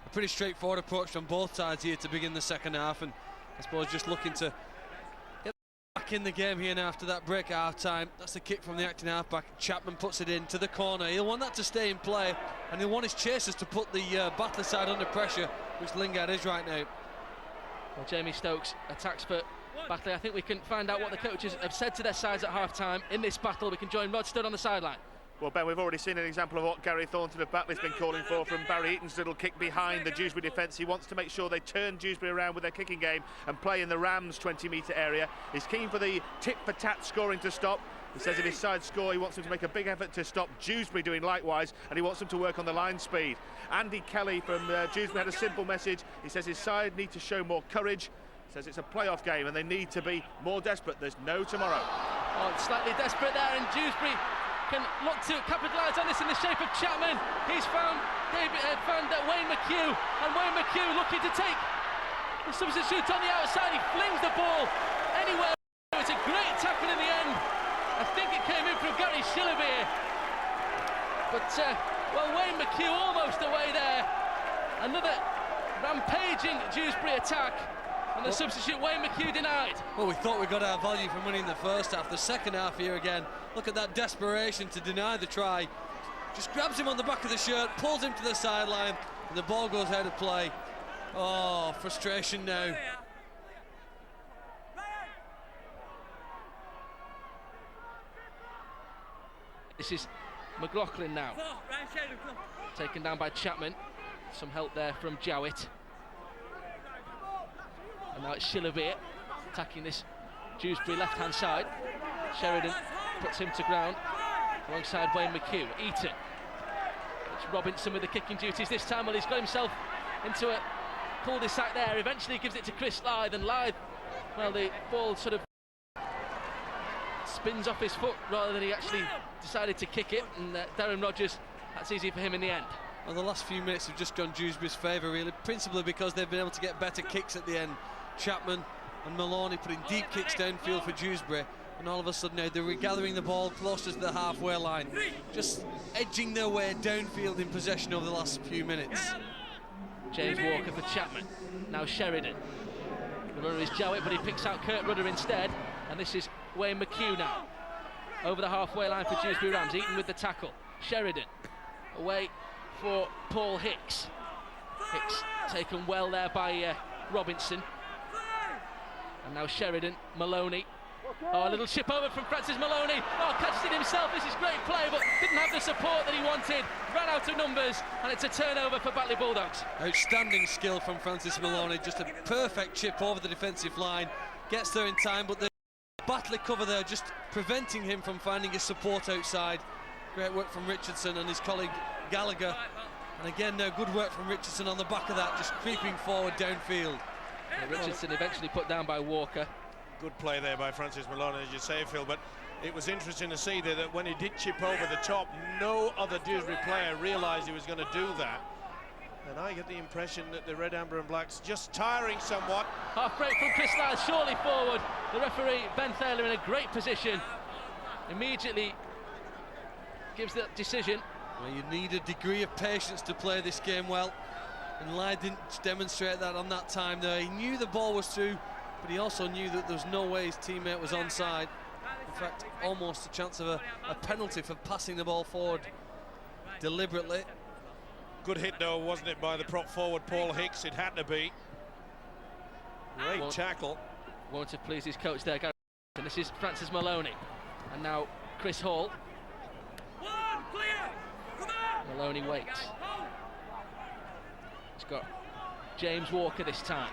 A pretty straightforward approach from both sides here to begin the second half, and I suppose just looking to get back in the game here now after that break at half-time. That's the kick from the acting halfback. Chapman puts it into the corner. He'll want that to stay in play, and he'll want his chasers to put the Batley side under pressure, which Lingard is right now. Well, Jamie Stokes attacks for Batley. I think we can find out what the coaches have said to their sides at half-time in this battle. We can join Rod Studd on the sideline. Well, Ben, we've already seen an example of what Gary Thornton of Batley's been calling for from Barry Eaton's little kick behind the Dewsbury defence. He wants to make sure they turn Dewsbury around with their kicking game and play in the Rams' 20-metre area. He's keen for the tit-for-tat scoring to stop. He says if his side score, he wants them to make a big effort to stop Dewsbury doing likewise, and he wants them to work on the line speed. Andy Kelly from Dewsbury had a simple message. He says his side need to show more courage. says it's a playoff game and they need to be more desperate. There's no tomorrow. Oh, slightly desperate there, and Dewsbury can look to capitalise on this in the shape of Chapman. He's found Wayne McHugh, and Wayne McHugh looking to take the substitute on the outside. He flings the ball anywhere. It's a great tackle in the end. I think it came in from Gary Shillabere. But, well, Wayne McHugh almost away there. Another rampaging Dewsbury attack, and the substitute Wayne McHugh denied. Well, we thought we got our value from winning the first half. The second half here again, look at that desperation to deny the try. Just grabs him on the back of the shirt, pulls him to the sideline, and the ball goes out of play. Oh, frustration now. This is McLaughlin now, taken down by Chapman. Some help there from Jowett. And now it's Shillabere attacking this Dewsbury left-hand side. Sheridan puts him to ground alongside Wayne McHugh. Eaton. It's Robinson with the kicking duties this time. Well, he's got himself into a cul-de-sac there. Eventually gives it to Chris Lythe, and Lythe, well, the ball sort of spins off his foot rather than he actually decided to kick it, and Darren Rogers, that's easy for him in the end. Well, the last few minutes have just gone Dewsbury's favour, really, principally because they've been able to get better kicks at the end. Chapman and Maloney putting deep kicks downfield for Dewsbury, and all of a sudden now they're regathering the ball closer to the halfway line, just edging their way downfield in possession over the last few minutes. James Walker for Chapman, now Sheridan. The runner is Jowett, but he picks out Kurt Rudder instead, and this is Wayne McHugh now, over the halfway line for Dewsbury Rams. Eaton with the tackle. Sheridan away for Paul Hicks. Hicks taken well there by Robinson. And now Sheridan, Maloney. Oh, a little chip over from Francis Maloney. Oh, catches it himself. This is great play, but didn't have the support that he wanted. Ran out of numbers, and it's a turnover for Batley Bulldogs. Outstanding skill from Francis Maloney. Just a perfect chip over the defensive line. Gets there in time, but the Batley cover there just preventing him from finding his support outside. Great work from Richardson and his colleague Gallagher. And again, now good work from Richardson on the back of that, just creeping forward downfield. Richardson eventually put down by Walker. Good play there by Francis Maloney, as you say, Phil, but it was interesting to see that when he did chip over the top, no other Dewsbury player realised he was going to do that. And I get the impression that the Red, Amber and Blacks just tiring somewhat. Half break from Chris Lythe, surely forward. The referee, Ben Thaler, in a great position. Immediately gives the decision. Well, you need a degree of patience to play this game well, and Lythe didn't demonstrate that on that time there. He knew the ball was through, but he also knew that there was no way his teammate was onside. In fact, almost a chance of a penalty for passing the ball forward deliberately. Good hit though, wasn't it, by the prop forward Paul Hicks? It had to be. Great tackle. Wanted to please his coach there, Gary. And this is Francis Maloney. And now Chris Hall. Maloney waits. He's got James Walker this time.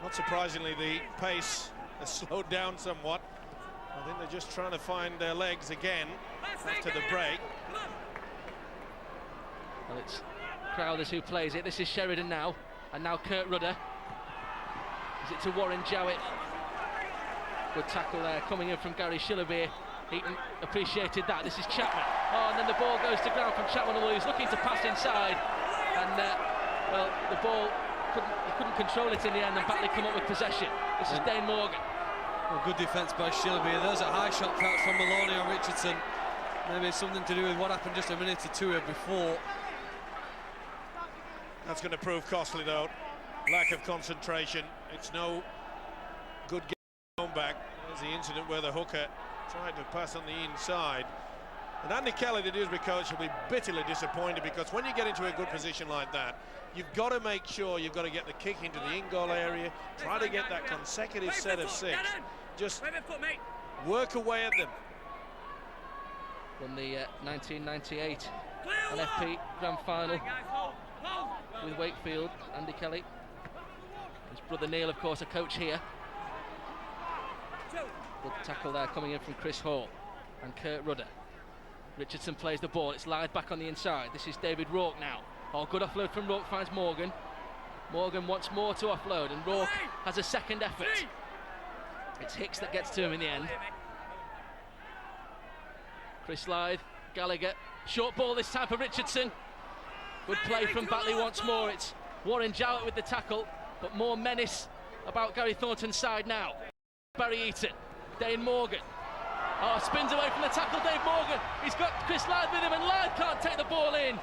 Not surprisingly, the pace has slowed down somewhat. I think they're just trying to find their legs again after the break. Well, it's Crowthers who plays it. This is Sheridan now, and now Kurt Rudder. Is it to Warren Jowett? Good tackle there, coming in from Gary Shillabere. Eaton appreciated that. This is Chapman. Oh, and then the ball goes to ground from Chapman, who was looking to pass inside. And, well, the ball, he couldn't control it in the end, and Batley come up with possession. This is Dane Morgan. Well, good defence by Shillabere. There's a high shot perhaps from Maloney or Richardson. Maybe something to do with what happened just a minute or two before. That's going to prove costly though. Lack of concentration. It's no good game back. There's the incident where the hooker tried to pass on the inside. And Andy Kelly, the Dewsbury coach, will be bitterly disappointed, because when you get into a good position like that, you've got to make sure you've got to get the kick into the in-goal area, try to get that consecutive set of 6. Just work away at them. From the 1998 LFP Grand Final with Wakefield, Andy Kelly. His brother Neil, of course, a coach here. Good tackle there coming in from Chris Hall and Kurt Rudder. Richardson plays the ball. It's Lythe back on the inside. This is David Rourke now. Oh, good offload from Rourke, finds Morgan. Morgan wants more to offload, and Rourke has a second effort. It's Hicks that gets to him in the end. Chris Lythe, Gallagher, short ball this time for Richardson. Good play from Batley once more. It's Warren Jowett with the tackle, but more menace about Gary Thornton's side now. Barry Eaton, Dane Morgan. Oh, spins away from the tackle, Dave Morgan. He's got Chris Lythe with him, and Lythe can't take the ball in.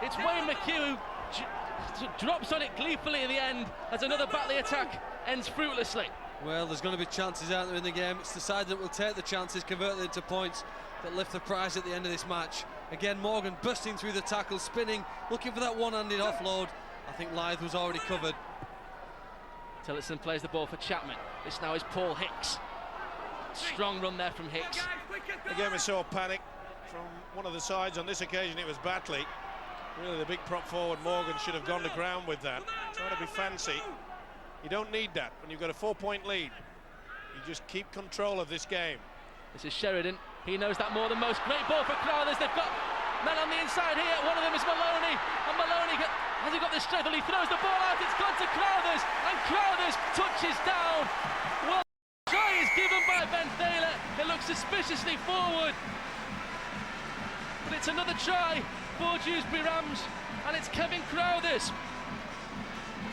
It's Wayne McHugh who drops on it gleefully in the end as another Batley attack ends fruitlessly. Well, there's going to be chances out there in the game. It's the side that will take the chances, convert them into points that lift the prize at the end of this match. Again, Morgan busting through the tackle, spinning, looking for that one-handed offload. I think Lythe was already covered. Tillotson plays the ball for Chapman. This now is Paul Hicks. Strong run there from Hicks. Again, we saw panic from one of the sides. On this occasion, it was Batley. Really, the big prop forward, Morgan, should have gone to ground with that. Trying to be fancy. You don't need that when you've got a 4-point lead. You just keep control of this game. This is Sheridan. He knows that more than most. Great ball for Crowthers. They've got men on the inside here. One of them is Maloney. And Maloney, has he got the strength? Well, he throws the ball out. It's gone to Crowthers. And Crowthers touches down. Well, try is given by Ben Thaler. It looks suspiciously forward. But it's another try for Dewsbury Rams. And it's Kevin Crowthers.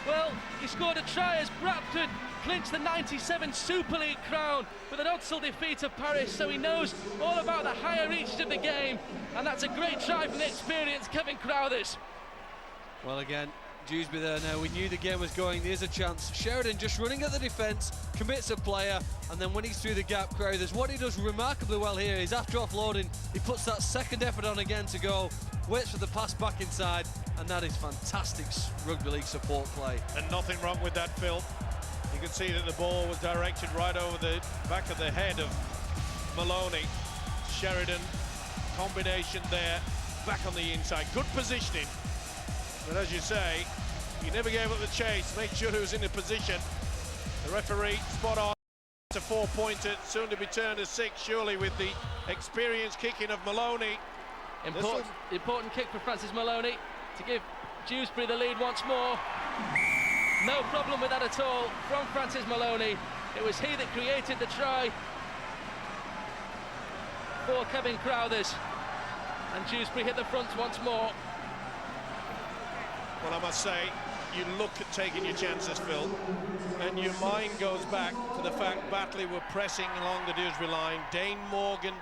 Well, he scored a try as Bradford clinched the 97 Super League crown with an Odsal defeat of Paris, so he knows all about the higher reaches of the game, and that's a great try from the experienced Kevin Crowthers. Well, again, Dewsbury there now. We knew the game was going. There's a chance. Sheridan just running at the defence, commits a player, and then when he's through the gap, Crowthers, what he does remarkably well here is after offloading, he puts that second effort on again to go, waits for the pass back inside, and that is fantastic rugby league support play. And nothing wrong with that, Phil. You can see that the ball was directed right over the back of the head of Maloney. Sheridan, combination there, back on the inside. Good positioning. But as you say, he never gave up the chase, made sure he was in a position. The referee, spot on. It's a 4-pointer, soon to be turned to 6, surely with the experienced kicking of Maloney. Important kick for Francis Maloney to give Dewsbury the lead once more. No problem with that at all from Francis Maloney. It was he that created the try for Kevin Crowthers. And Dewsbury hit the front once more. Well, I must say, you look at taking your chances, Phil, and your mind goes back to the fact Batley were pressing along the Dewsbury line. Dane Morgan,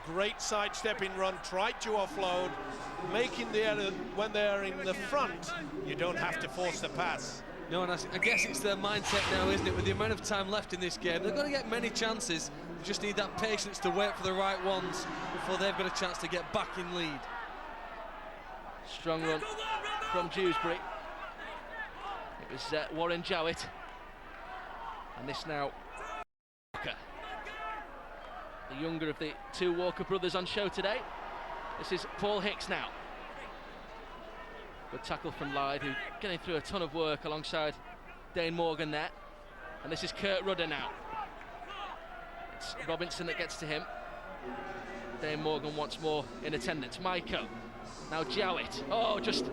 great sidestepping run, tried to offload, making the error when they're in the front. You don't have to force the pass. No, and I guess it's their mindset now, isn't it? With the amount of time left in this game, they're going to get many chances. They just need that patience to wait for the right ones before they've got a chance to get back in lead. Strong run from Dewsbury. It was Warren Jowett. And this now, Walker, the younger of the two Walker brothers on show today. This is Paul Hicks now. Good tackle from Lythe, who getting through a ton of work alongside Dane Morgan there. And this is Kurt Rudder now. It's Robinson that gets to him. Dane Morgan once more in attendance. Maiko, now Jowett. Oh, just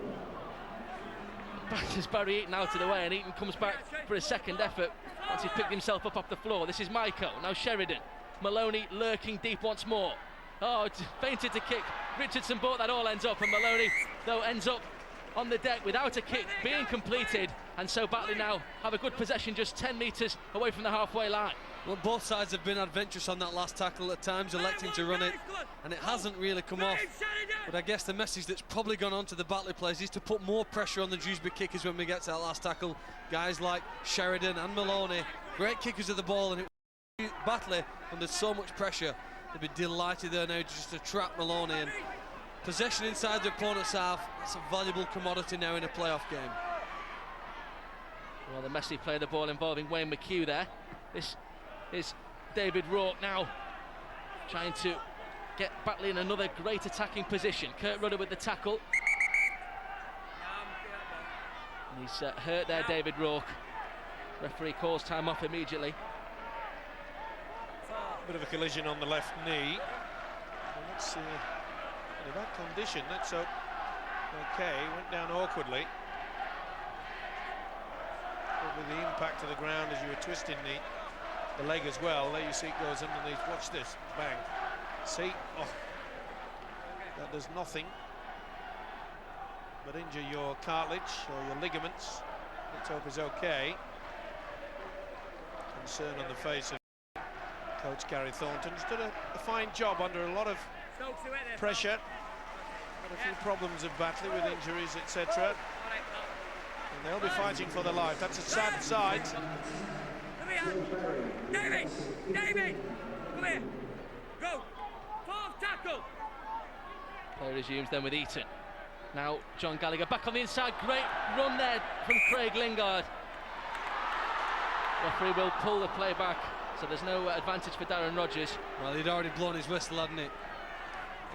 back as Barry Eaton out of the way, and Eaton comes back for a second effort once he picked himself up off the floor. This is Maiko, now Sheridan. Maloney lurking deep once more. Oh, feinted to kick. Richardson bought that, all ends up, and Maloney, though, ends up on the deck without a kick being completed, and so Batley now have a good possession just 10 metres away from the halfway line. Well, both sides have been adventurous on that last tackle, at times electing to run it, and it hasn't really come off. But I guess the message that's probably gone on to the Batley players is to put more pressure on the Dewsbury kickers when we get to that last tackle. Guys like Sheridan and Maloney, great kickers of the ball, and it Batley under so much pressure. They'd be delighted there now just to trap Maloney, and possession inside the opponent's half, it's a valuable commodity now in a playoff game. Well, the Messi play the ball involving Wayne McHugh there. This is David Rourke now trying to get Batley in another great attacking position. Kurt Rudder with the tackle. And he's hurt there, David Rourke. Referee calls time off immediately. Bit of a collision on the left knee. Let's see. In a bad condition, that's okay. Went down awkwardly. with the impact of the ground as you were twisting the leg as well. There you see it goes underneath. Watch this, bang. See, oh, that does nothing but injure your cartilage or your ligaments. Let's hope it's okay. Concern on the face of Coach Gary Thornton. He's done a fine job under a lot of pressure. Had a few problems of Batley with injuries, etc. And they'll be fighting for their life. That's a sad side. David! David! Come here! Go! Fourth tackle! Play resumes then with Eaton. Now John Gallagher back on the inside. Great run there from Craig Lingard. Referee will pull the play back, so there's no advantage for Darren Rogers. Well, he'd already blown his whistle, hadn't he?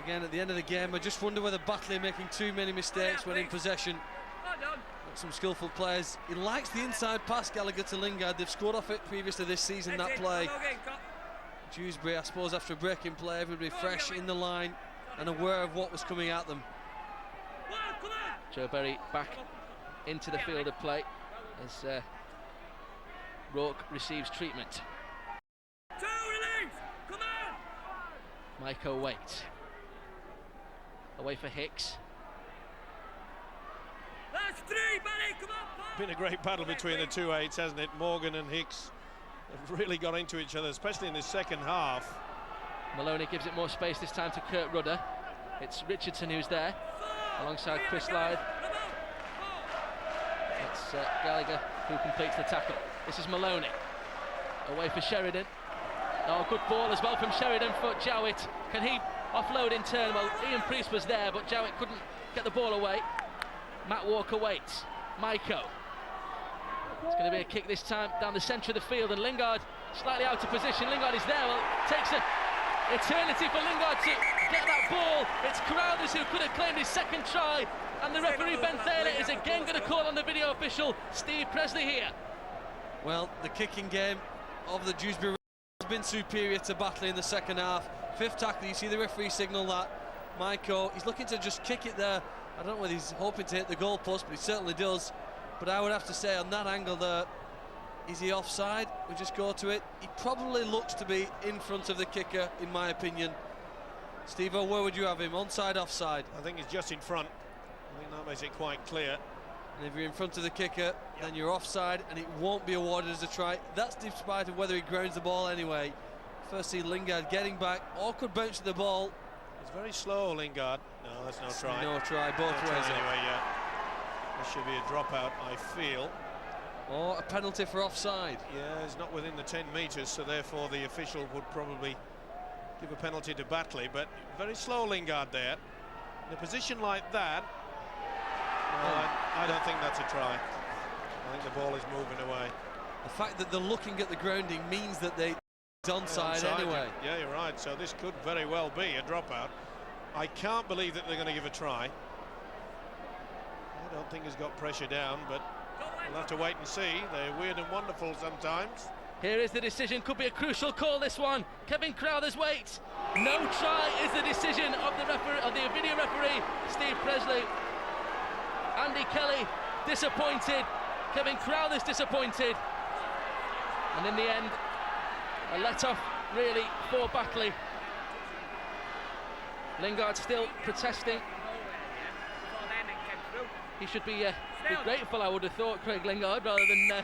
Again, at the end of the game, I just wonder whether Batley are making too many mistakes when in possession. Got some skillful players. He likes the inside pass, Gallagher to Lingard. They've scored off it previously this season, that play. Dewsbury, I suppose, after a breaking play, everybody fresh in the line and aware of what was coming at them. Joe Berry back into the field of play as Rourke receives treatment. Maiko waits. Away for Hicks. That's three, buddy, come on! Been a great battle between the two eights, hasn't it? Morgan and Hicks have really got into each other, especially in the second half. Maloney gives it more space this time to Kurt Rudder. It's Richardson who's there, alongside Chris Lyde. It's Gallagher who completes the tackle. This is Maloney. Away for Sheridan. Oh, good ball as well from Sheridan for Jowett. Can he offload in turn? Well, Ian Priest was there, but Jowett couldn't get the ball away. Matt Walker waits. Maiko. It's going to be a kick this time down the centre of the field, and Lingard slightly out of position. Lingard is there. Well, it takes an eternity for Lingard to get that ball. It's Crowthers who could have claimed his second try, and the referee Ben Thaler is again going to call on the video official Steve Presley here. Well, the kicking game of the Dewsbury Rams has been superior to Batley in the second half. Fifth tackle, you see the referee signal that. Maiko, he's looking to just kick it there. I don't know whether he's hoping to hit the goalpost, but he certainly does. But I would have to say, on that angle there, is he offside? We just go to it. He probably looks to be in front of the kicker, in my opinion. Steve-O, where would you have him? Onside, offside? I think he's just in front. I think that makes it quite clear. And if you're in front of the kicker, then you're offside, and it won't be awarded as a try. That's despite of whether he grounds the ball anyway. First see Lingard getting back, awkward bounce to the ball. He's very slow, Lingard. No, that's no try. No try, both ways. Anyway, yeah. There should be a dropout, I feel. Or a penalty for offside. Yeah, he's not within the 10 metres, so therefore the official would probably give a penalty to Batley, but very slow Lingard there. In a position like that, I don't think that's a try. I think the ball is moving away. The fact that they're looking at the grounding means that it's onside anyway. Yeah, you're right. So this could very well be a dropout. I can't believe that they're going to give a try. I don't think he's got pressure down, but we'll have to wait and see. They're weird and wonderful sometimes. Here is the decision. Could be a crucial call, this one. Kevin Crowthers waits. No try is the decision of the video referee, Steve Presley. Andy Kelly disappointed. Kevin Crowthers disappointed. And in the end, a let-off really for Batley. Lingard still protesting. He should be grateful, I would have thought, Craig Lingard, rather than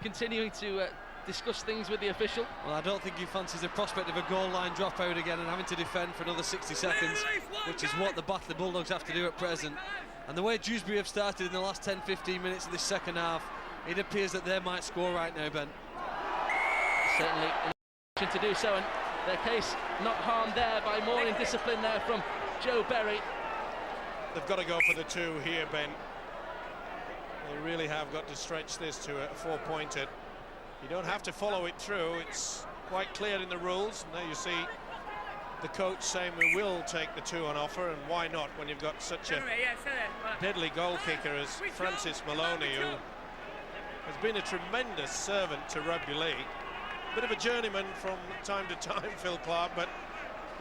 continuing to discuss things with the official. Well, I don't think he fancies the prospect of a goal line dropout again and having to defend for another 60 seconds, which is what the Batley Bulldogs have to do at present. And the way Dewsbury have started in the last 10-15 minutes of this second half, it appears that they might score right now, Ben. Certainly in a position to do so, and their case not harmed there by more indiscipline there from Joe Berry. They've got to go for the two here, Ben. They really have got to stretch this to a four-pointer. You don't have to follow it through. It's quite clear in the rules. And there you see the coach saying we will take the two on offer, and why not when you've got such a deadly goal kicker as Francis Maloney, who has been a tremendous servant to rugby league. Bit of a journeyman from time to time, Phil Clark, but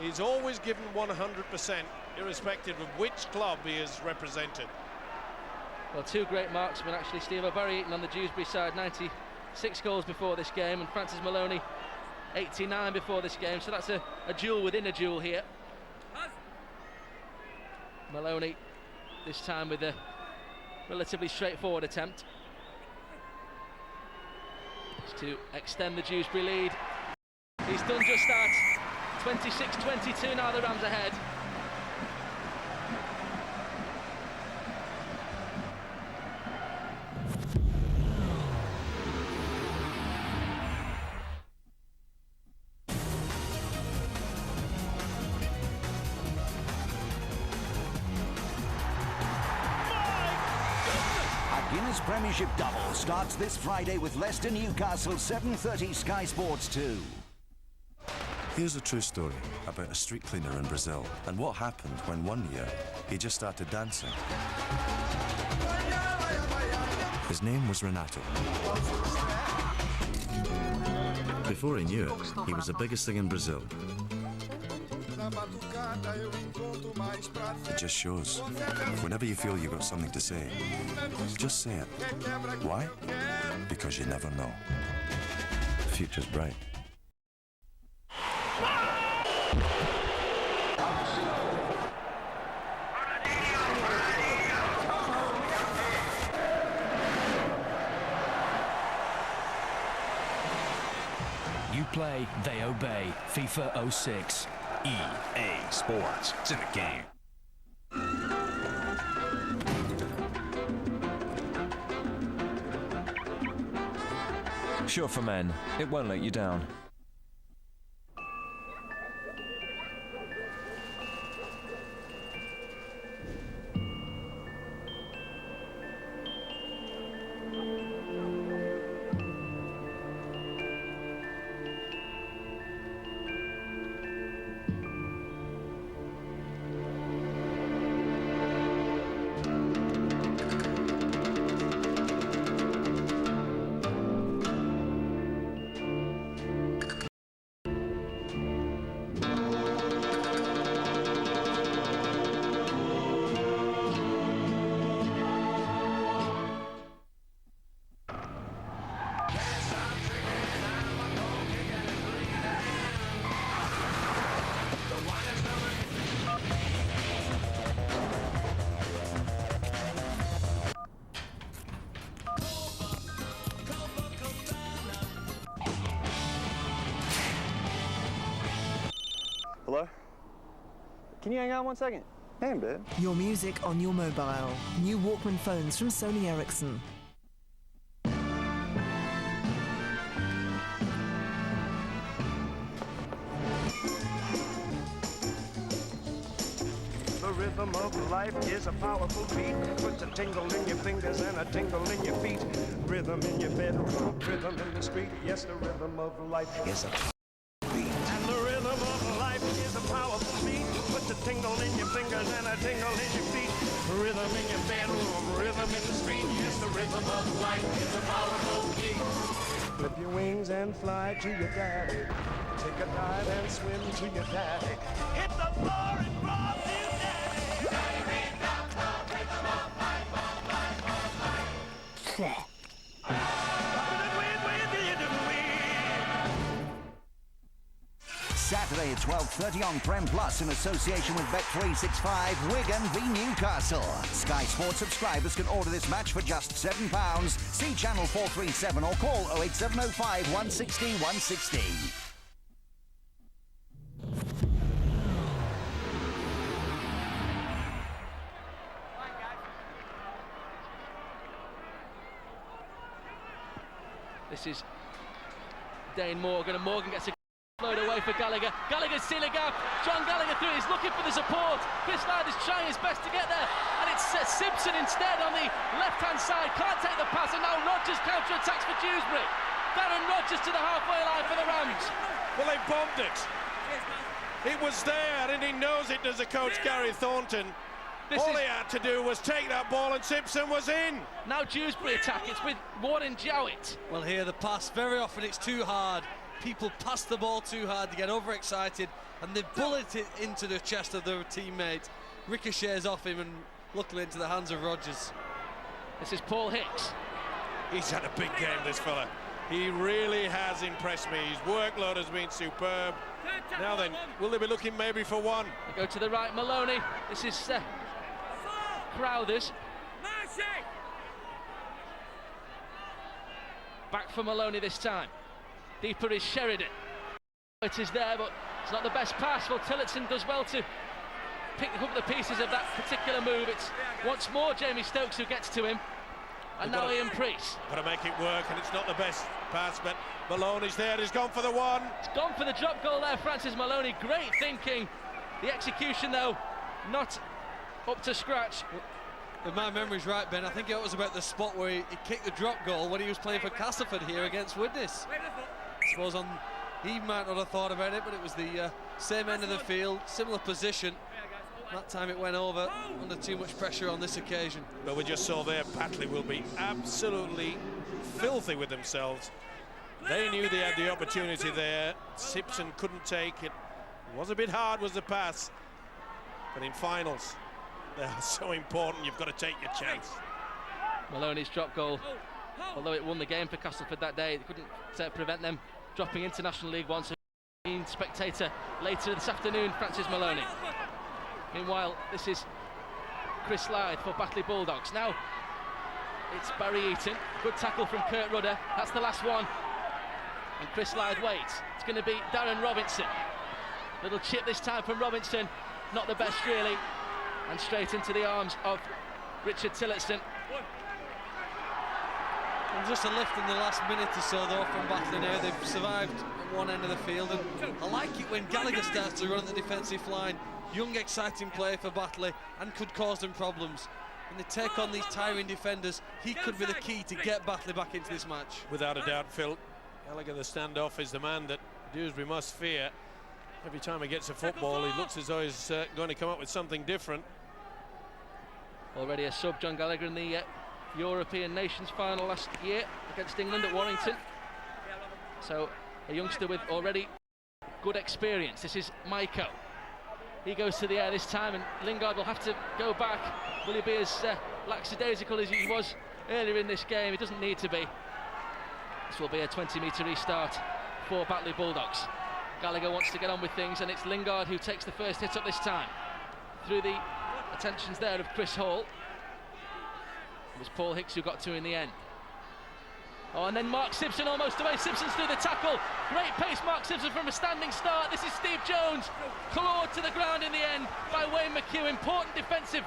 he's always given 100%, irrespective of which club he has represented. Well, two great marksmen actually, Steve. Barry Eaton on the Dewsbury side, 96 goals before this game, and Francis Maloney 89 before this game, so that's a duel within a duel here. Maloney this time with a relatively straightforward attempt just to extend the Dewsbury lead. He's done just that. 26-22 now, the Rams ahead. Premiership double starts this Friday with Leicester Newcastle, 7:30 Sky Sports 2. Here's a true story about a street cleaner in Brazil and what happened when one year he just started dancing. His name was Renato. Before he knew it, he was the biggest thing in Brazil. It just shows. Whenever you feel you've got something to say, just say it. Why? Because you never know. The future's bright. You play, they obey. FIFA 06. EA Sports. It's in the game. Sure for men, it won't let you down. Hello? Can you hang on 1 second? Damn, babe. Your music on your mobile. New Walkman phones from Sony Ericsson. The rhythm of life is a powerful beat. Puts a tingle in your fingers and a tingle in your feet. Rhythm in your bedroom, rhythm in the street. Yes, the rhythm of life is a beat. And the rhythm of life is a powerful beat. Puts a tingle in your fingers and a tingle in your feet. Rhythm in your bedroom, rhythm in the street. Yes, the rhythm of life is a powerful beat. Flip your wings and fly to your daddy. Take a dive and swim to your daddy. Hit the floor and rock you daddy. Saturday at 12:30 on Prem Plus in association with Bet365, Wigan v Newcastle. Sky Sports subscribers can order this match for just £7. See channel 437 or call 08705 160 160. This is Dane Morgan, and Morgan gets a float away for Gallagher. Gallagher's seen a gap. John Gallagher through. He's looking for the support. Chris Snyder's trying his best to get there, and it's Simpson instead on the left-hand side. Can't take the pass, and now Rodgers counter-attacks for Dewsbury. Darren Rodgers to the halfway line for the Rams. Well, they bombed it. It was there, and he knows it, does the coach Gary Thornton. All he had to do was take that ball, and Simpson was in. Now Dewsbury attack. It's with Warren Jowett. Well, here the pass, very often it's too hard. People pass the ball too hard, they get overexcited, and they bullet it into the chest of their teammate. Ricochets off him and luckily into the hands of Rodgers. This is Paul Hicks. He's had a big game, this fella. He really has impressed me. His workload has been superb. Now then, will they be looking maybe for one? They go to the right, Maloney. This is Crowthers. Back for Maloney this time. Deeper is Sheridan. It is there, but it's not the best pass. Well, Tillotson does well to pick up the pieces of that particular move. It's once more Jamie Stokes who gets to him. And now Ian Priest. Got to make it work, and it's not the best pass, but Maloney's there. He's gone for the one. It's gone for the drop goal there, Francis Maloney. Great thinking. The execution, though, not up to scratch. If my memory's right, Ben, I think it was about the spot where he kicked the drop goal when he was playing for Castleford here against Widnes. I suppose he might not have thought about it, but it was the same end of the field, similar position. That time it went over under too much pressure on this occasion. But we just saw there, Batley will be absolutely filthy with themselves. They knew they had the opportunity there. Simpson couldn't take it. It was a bit hard, was the pass. But in finals, they are so important, you've got to take your chance. Maloney's drop goal, although it won the game for Castleford that day, it couldn't prevent them dropping into National League One. So being spectator later this afternoon, Francis Maloney. Meanwhile, this is Chris Lythe for Batley Bulldogs. Now it's Barry Eaton. Good tackle from Kurt Rudder. That's the last one. And Chris Lythe waits. It's going to be Darren Robinson. Little chip this time from Robinson. Not the best, really. And straight into the arms of Richard Tillotson. And just a lift in the last minute or so, though, from Batley now. They've survived at one end of the field. And I like it when Gallagher starts to run at the defensive line. Young, exciting play for Batley and could cause them problems. When they take on these tiring defenders, he could be the key to get Batley back into this match. Without a doubt, Phil. Gallagher, the standoff, is the man that Dewsbury must fear. Every time he gets a football, he looks as though he's going to come up with something different. Already a sub, John Gallagher, in the European Nations final last year against England at Warrington. So a youngster with already good experience. This is Maiko. He goes to the air this time, and Lingard will have to go back. Will he be as lackadaisical as he was earlier in this game? He doesn't need to be. This will be a 20-metre restart for Batley Bulldogs. Gallagher wants to get on with things, and it's Lingard who takes the first hit up this time. Through the attentions there of Chris Hall. It was Paul Hicks who got to in the end. Oh, and then Mark Simpson almost away. Simpson's through the tackle. Great pace, Mark Simpson, from a standing start. This is Steve Jones, clawed to the ground in the end by Wayne McHugh. Important defensive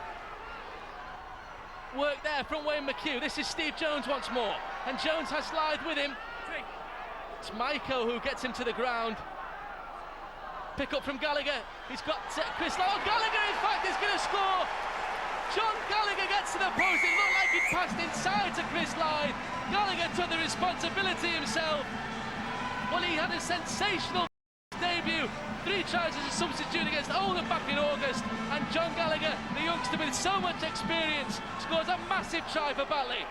work there from Wayne McHugh. This is Steve Jones once more, and Jones has Lythe with him. It's Maiko who gets him to the ground. Pick up from Gallagher. He's got Chris Lythe. Oh, Gallagher, in fact, is going to score. John Gallagher gets to the post. It looked like he passed inside to Chris Lythe. Gallagher took the responsibility himself. Well, he had a sensational debut. 3 tries as a substitute against Oldham back in August. And John Gallagher, the youngster with so much experience, scores a massive try for Batley.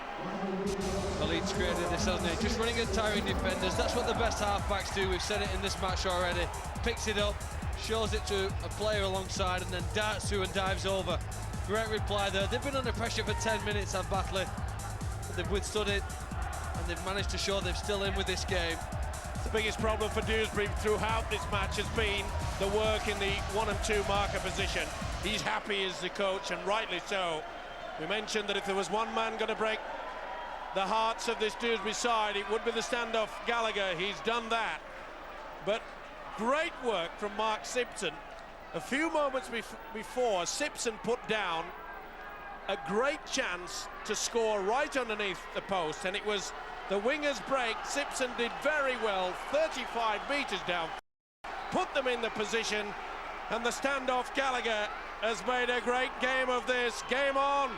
The Leeds created this, hasn't he? Just running at tiring defenders. That's what the best half-backs do. We've said it in this match already. Picks it up, shows it to a player alongside, and then darts through and dives over. Great reply there. They've been under pressure for 10 minutes, have Batley. But they've withstood it, and they've managed to show they're still in with this game. The biggest problem for Dewsbury throughout this match has been the work in the 1 and 2 marker position. He's happy as the coach, and rightly so. We mentioned that if there was one man going to break the hearts of this Dewsbury side, it would be the standoff Gallagher. He's done that. But great work from Mark Simpson. A few moments before, Simpson put down a great chance to score right underneath the post, and it was the winger's break. Simpson did very well, 35 metres down, put them in the position, and the standoff Gallagher has made a great game of this. Game on.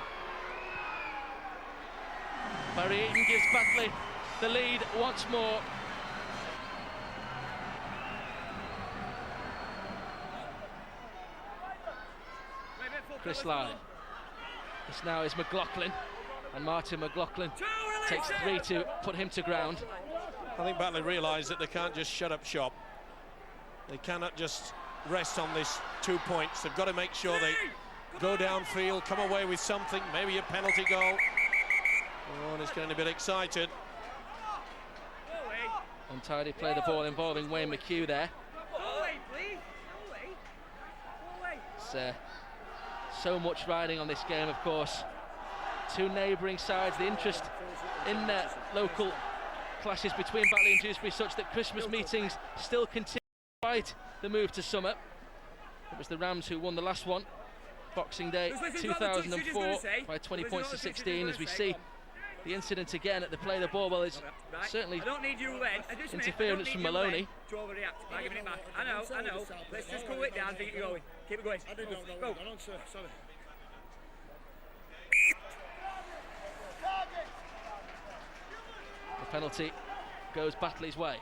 Barry Eaton gives Batley the lead once more. Chris Lythe. This now is McLaughlin, and Martin McLaughlin takes 3 to put him to ground. I think Batley realise that they can't just shut up shop. They cannot just rest on this 2 points. They've got to make sure they go downfield, come away with something, maybe a penalty goal. Everyone is getting a bit excited. Untidy play the ball involving Wayne McHugh there. It's so much riding on this game, of course. Two neighbouring sides, the interest in local clashes between Batley and Dewsbury such that Christmas meetings still continue despite the move to summer. It was the Rams who won the last one, Boxing Day 2004, by 20 points to 16, as we see the incident again at the play the ball. Well, it's certainly interference from Maloney. I know. Let's just cool it down, keep it going. Keep it going. Go. Sorry. The penalty goes Batley's way.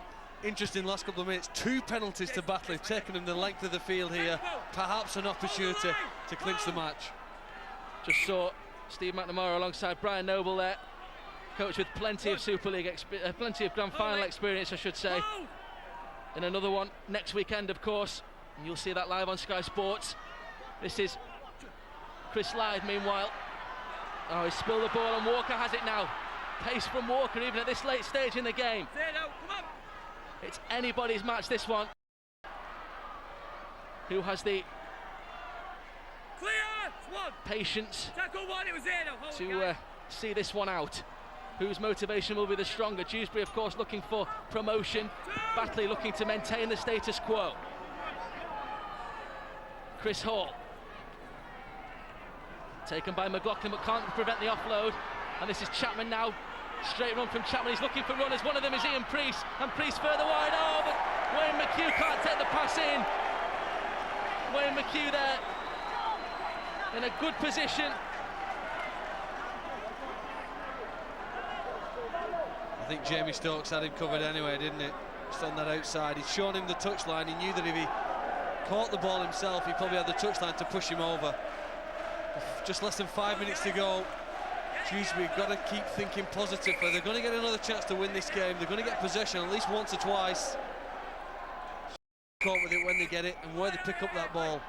Interesting last couple of minutes. 2 penalties to Batley, taking them the length of the field here. Perhaps an opportunity to clinch the match. Just saw Steve McNamara alongside Brian Noble there. Coach with plenty of Super League, plenty of Grand Final experience, I should say. In another one next weekend, of course, and you'll see that live on Sky Sports. This is Chris Lyde, meanwhile. Oh, he's spilled the ball and Walker has it now. Pace from Walker, even at this late stage in the game. It's anybody's match, this one. Who has the patience to see this one out? Whose motivation will be the stronger? Dewsbury, of course, looking for promotion. Batley looking to maintain the status quo. Chris Hall. Taken by McLaughlin, but can't prevent the offload. And this is Chapman now. Straight run from Chapman. He's looking for runners. One of them is Ian Priest. And Priest further wide. Oh, but Wayne McHugh can't take the pass in. Wayne McHugh there in a good position. I think Jamie Stokes had him covered anyway, didn't it? Just on that outside. He'd shown him the touchline. He knew that if he caught the ball himself, he probably had the touchline to push him over. Just less than 5 minutes to go. Dewsbury got to keep thinking positively. They're going to get another chance to win this game. They're going to get possession at least once or twice. Caught with it when they get it and where they pick up that ball.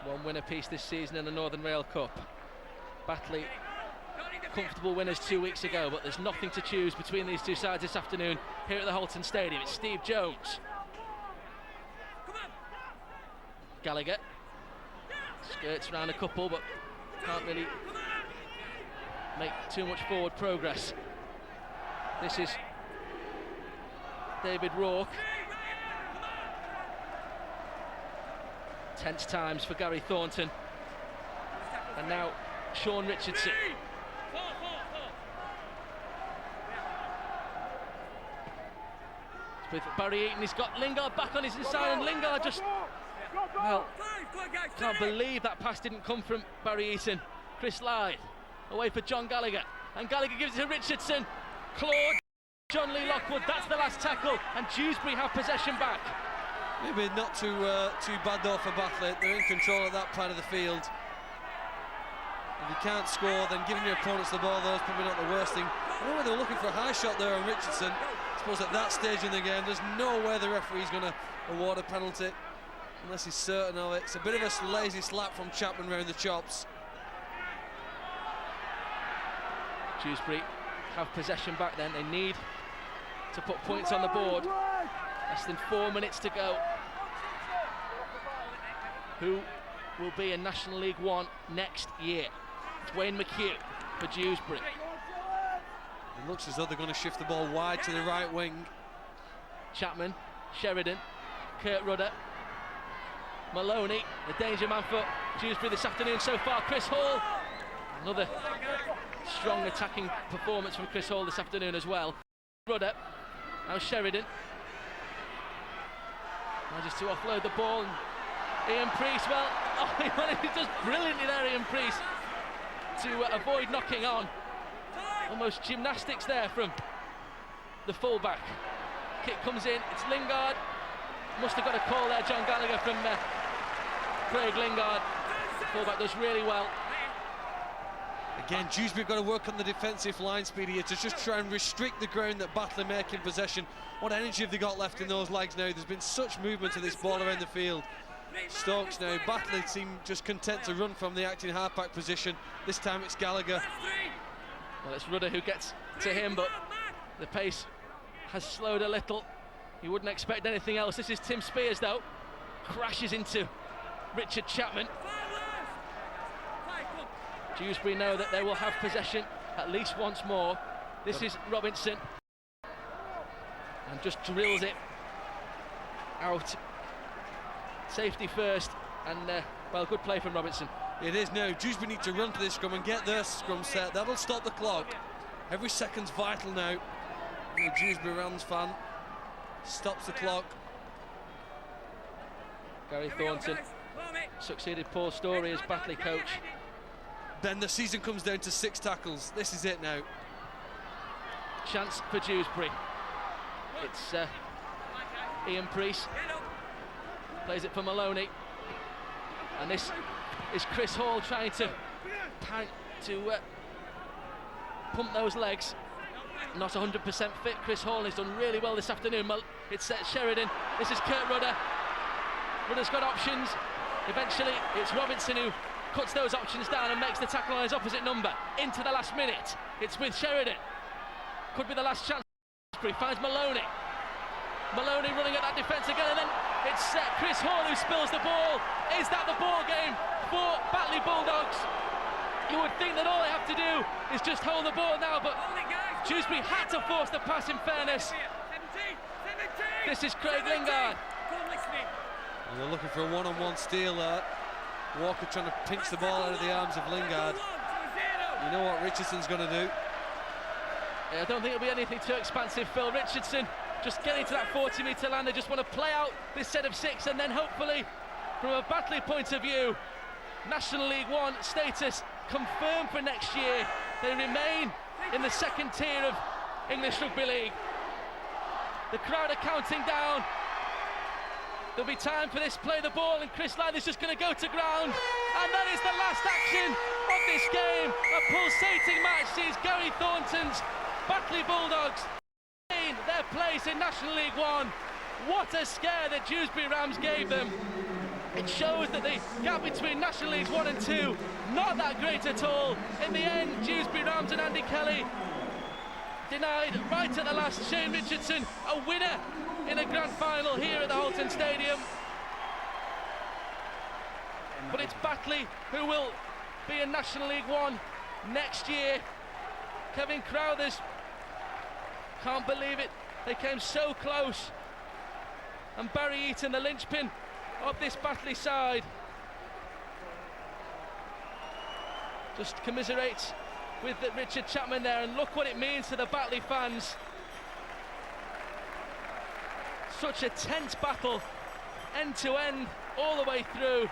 One win apiece this season in the Northern Rail Cup. Batley comfortable winners 2 weeks ago, but there's nothing to choose between these two sides this afternoon here at the Holton Stadium. It's Steve Jones. Gallagher skirts around a couple, but can't really make too much forward progress. This is David Rourke. Tense times for Gary Thornton. And now Sean Richardson. With Barry Eaton, he's got Lingard back on his inside, and Lingard just, well, can't believe that pass didn't come from Barry Eaton. Chris Lyde away for John Gallagher, and Gallagher gives it to Richardson. Claude, John Lee Lockwood, that's the last tackle, and Dewsbury have possession back. Maybe not too bad though for Batley. They're in control of that part of the field. If you can't score, then giving your opponents the ball, though, is probably not the worst thing. I don't know, they were looking for a high shot there on Richardson. I suppose at that stage in the game, there's no way the referee's going to award a penalty unless he's certain of it. It's a bit of a lazy slap from Chapman round the chops. Dewsbury have possession back then. They need to put points on the board. Less than 4 minutes to go. Who will be in National League One next year? It's Wayne McHugh for Dewsbury. It looks as though they're going to shift the ball wide to the right wing. Chapman, Sheridan, Kurt Rudder, Maloney, the danger man for Dewsbury this afternoon so far. Chris Hall, another strong attacking performance from Chris Hall this afternoon as well. Rudder, now Sheridan. Manages to offload the ball, and Ian Priest, well, he does brilliantly there, Ian Priest, to avoid knocking on. Almost gymnastics there from the fullback. Kick comes in, it's Lingard. Must have got a call there, John Gallagher, from Craig Lingard. Fullback does really well. Again, Dewsbury have got to work on the defensive line speed here to just try and restrict the ground that Batley make in possession. What energy have they got left in those legs now? There's been such movement of this ball around the field. Stokes now. Batley seem just content to run from the acting halfback position. This time it's Gallagher. Well, it's Rudder who gets to him, but the pace has slowed a little. You wouldn't expect anything else. This is Tim Spears, though. Crashes into Richard Chapman. Dewsbury know that they will have possession at least once more. This is Robinson. And just drills it out. Safety first, and well, good play from Robinson. It is now. Dewsbury need to run to this scrum and get their scrum set. That'll stop the clock. Every second's vital now. The Dewsbury Rams fan stops the clock. Gary Thornton succeeded Paul Story as Batley coach. Then the season comes down to 6 tackles. This is it now. Chance for Dewsbury. It's Ian Priest. Plays it for Maloney. And this is Chris Hall trying to pump those legs. Not 100% fit. Chris Hall has done really well this afternoon. It's Sheridan. This is Kurt Rudder. Rudder's got options. Eventually it's Robinson who cuts those options down and makes the tackle on his opposite number. Into the last minute. It's with Sheridan. Could be the last chance. Finds Maloney. Maloney running at that defence again, and then it's Chris Hall who spills the ball. Is that the ball game for Batley Bulldogs? You would think that all they have to do is just hold the ball now, but Dewsbury had to force the pass in fairness. This is Craig Lingard. And they're looking for a one-on-one steal there. Walker trying to pinch the ball out of the arms of Lingard. You know what Richardson's going to do. Yeah, I don't think it'll be anything too expansive, Phil. Richardson just getting to that 40-metre line. They just want to play out this set of 6, and then hopefully, from a Batley point of view, National League 1 status confirmed for next year. They remain in the 2nd tier of English Rugby League. The crowd are counting down. There'll be time for this. Play the ball, and Chris Lyther's just going to go to ground. And that is the last action of this game. A pulsating match sees Gary Thornton's Batley Bulldogs gain their place in National League 1. What a scare the Dewsbury Rams gave them. It shows that the gap between National Leagues 1 and 2, not that great at all. In the end, Dewsbury Rams and Andy Kelly denied right at the last. Shane Richardson, a winner in a grand final here at the Halton Stadium. But it's Batley who will be in National League 1 next year. Kevin Crowthers, can't believe it, they came so close. And Barry Eaton, the linchpin of this Batley side, just commiserates with Richard Chapman there, and look what it means to the Batley fans. Such a tense battle, end to end, all the way through.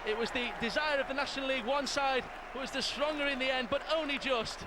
It was the desire of the National League 1 side who was the stronger in the end, but only just.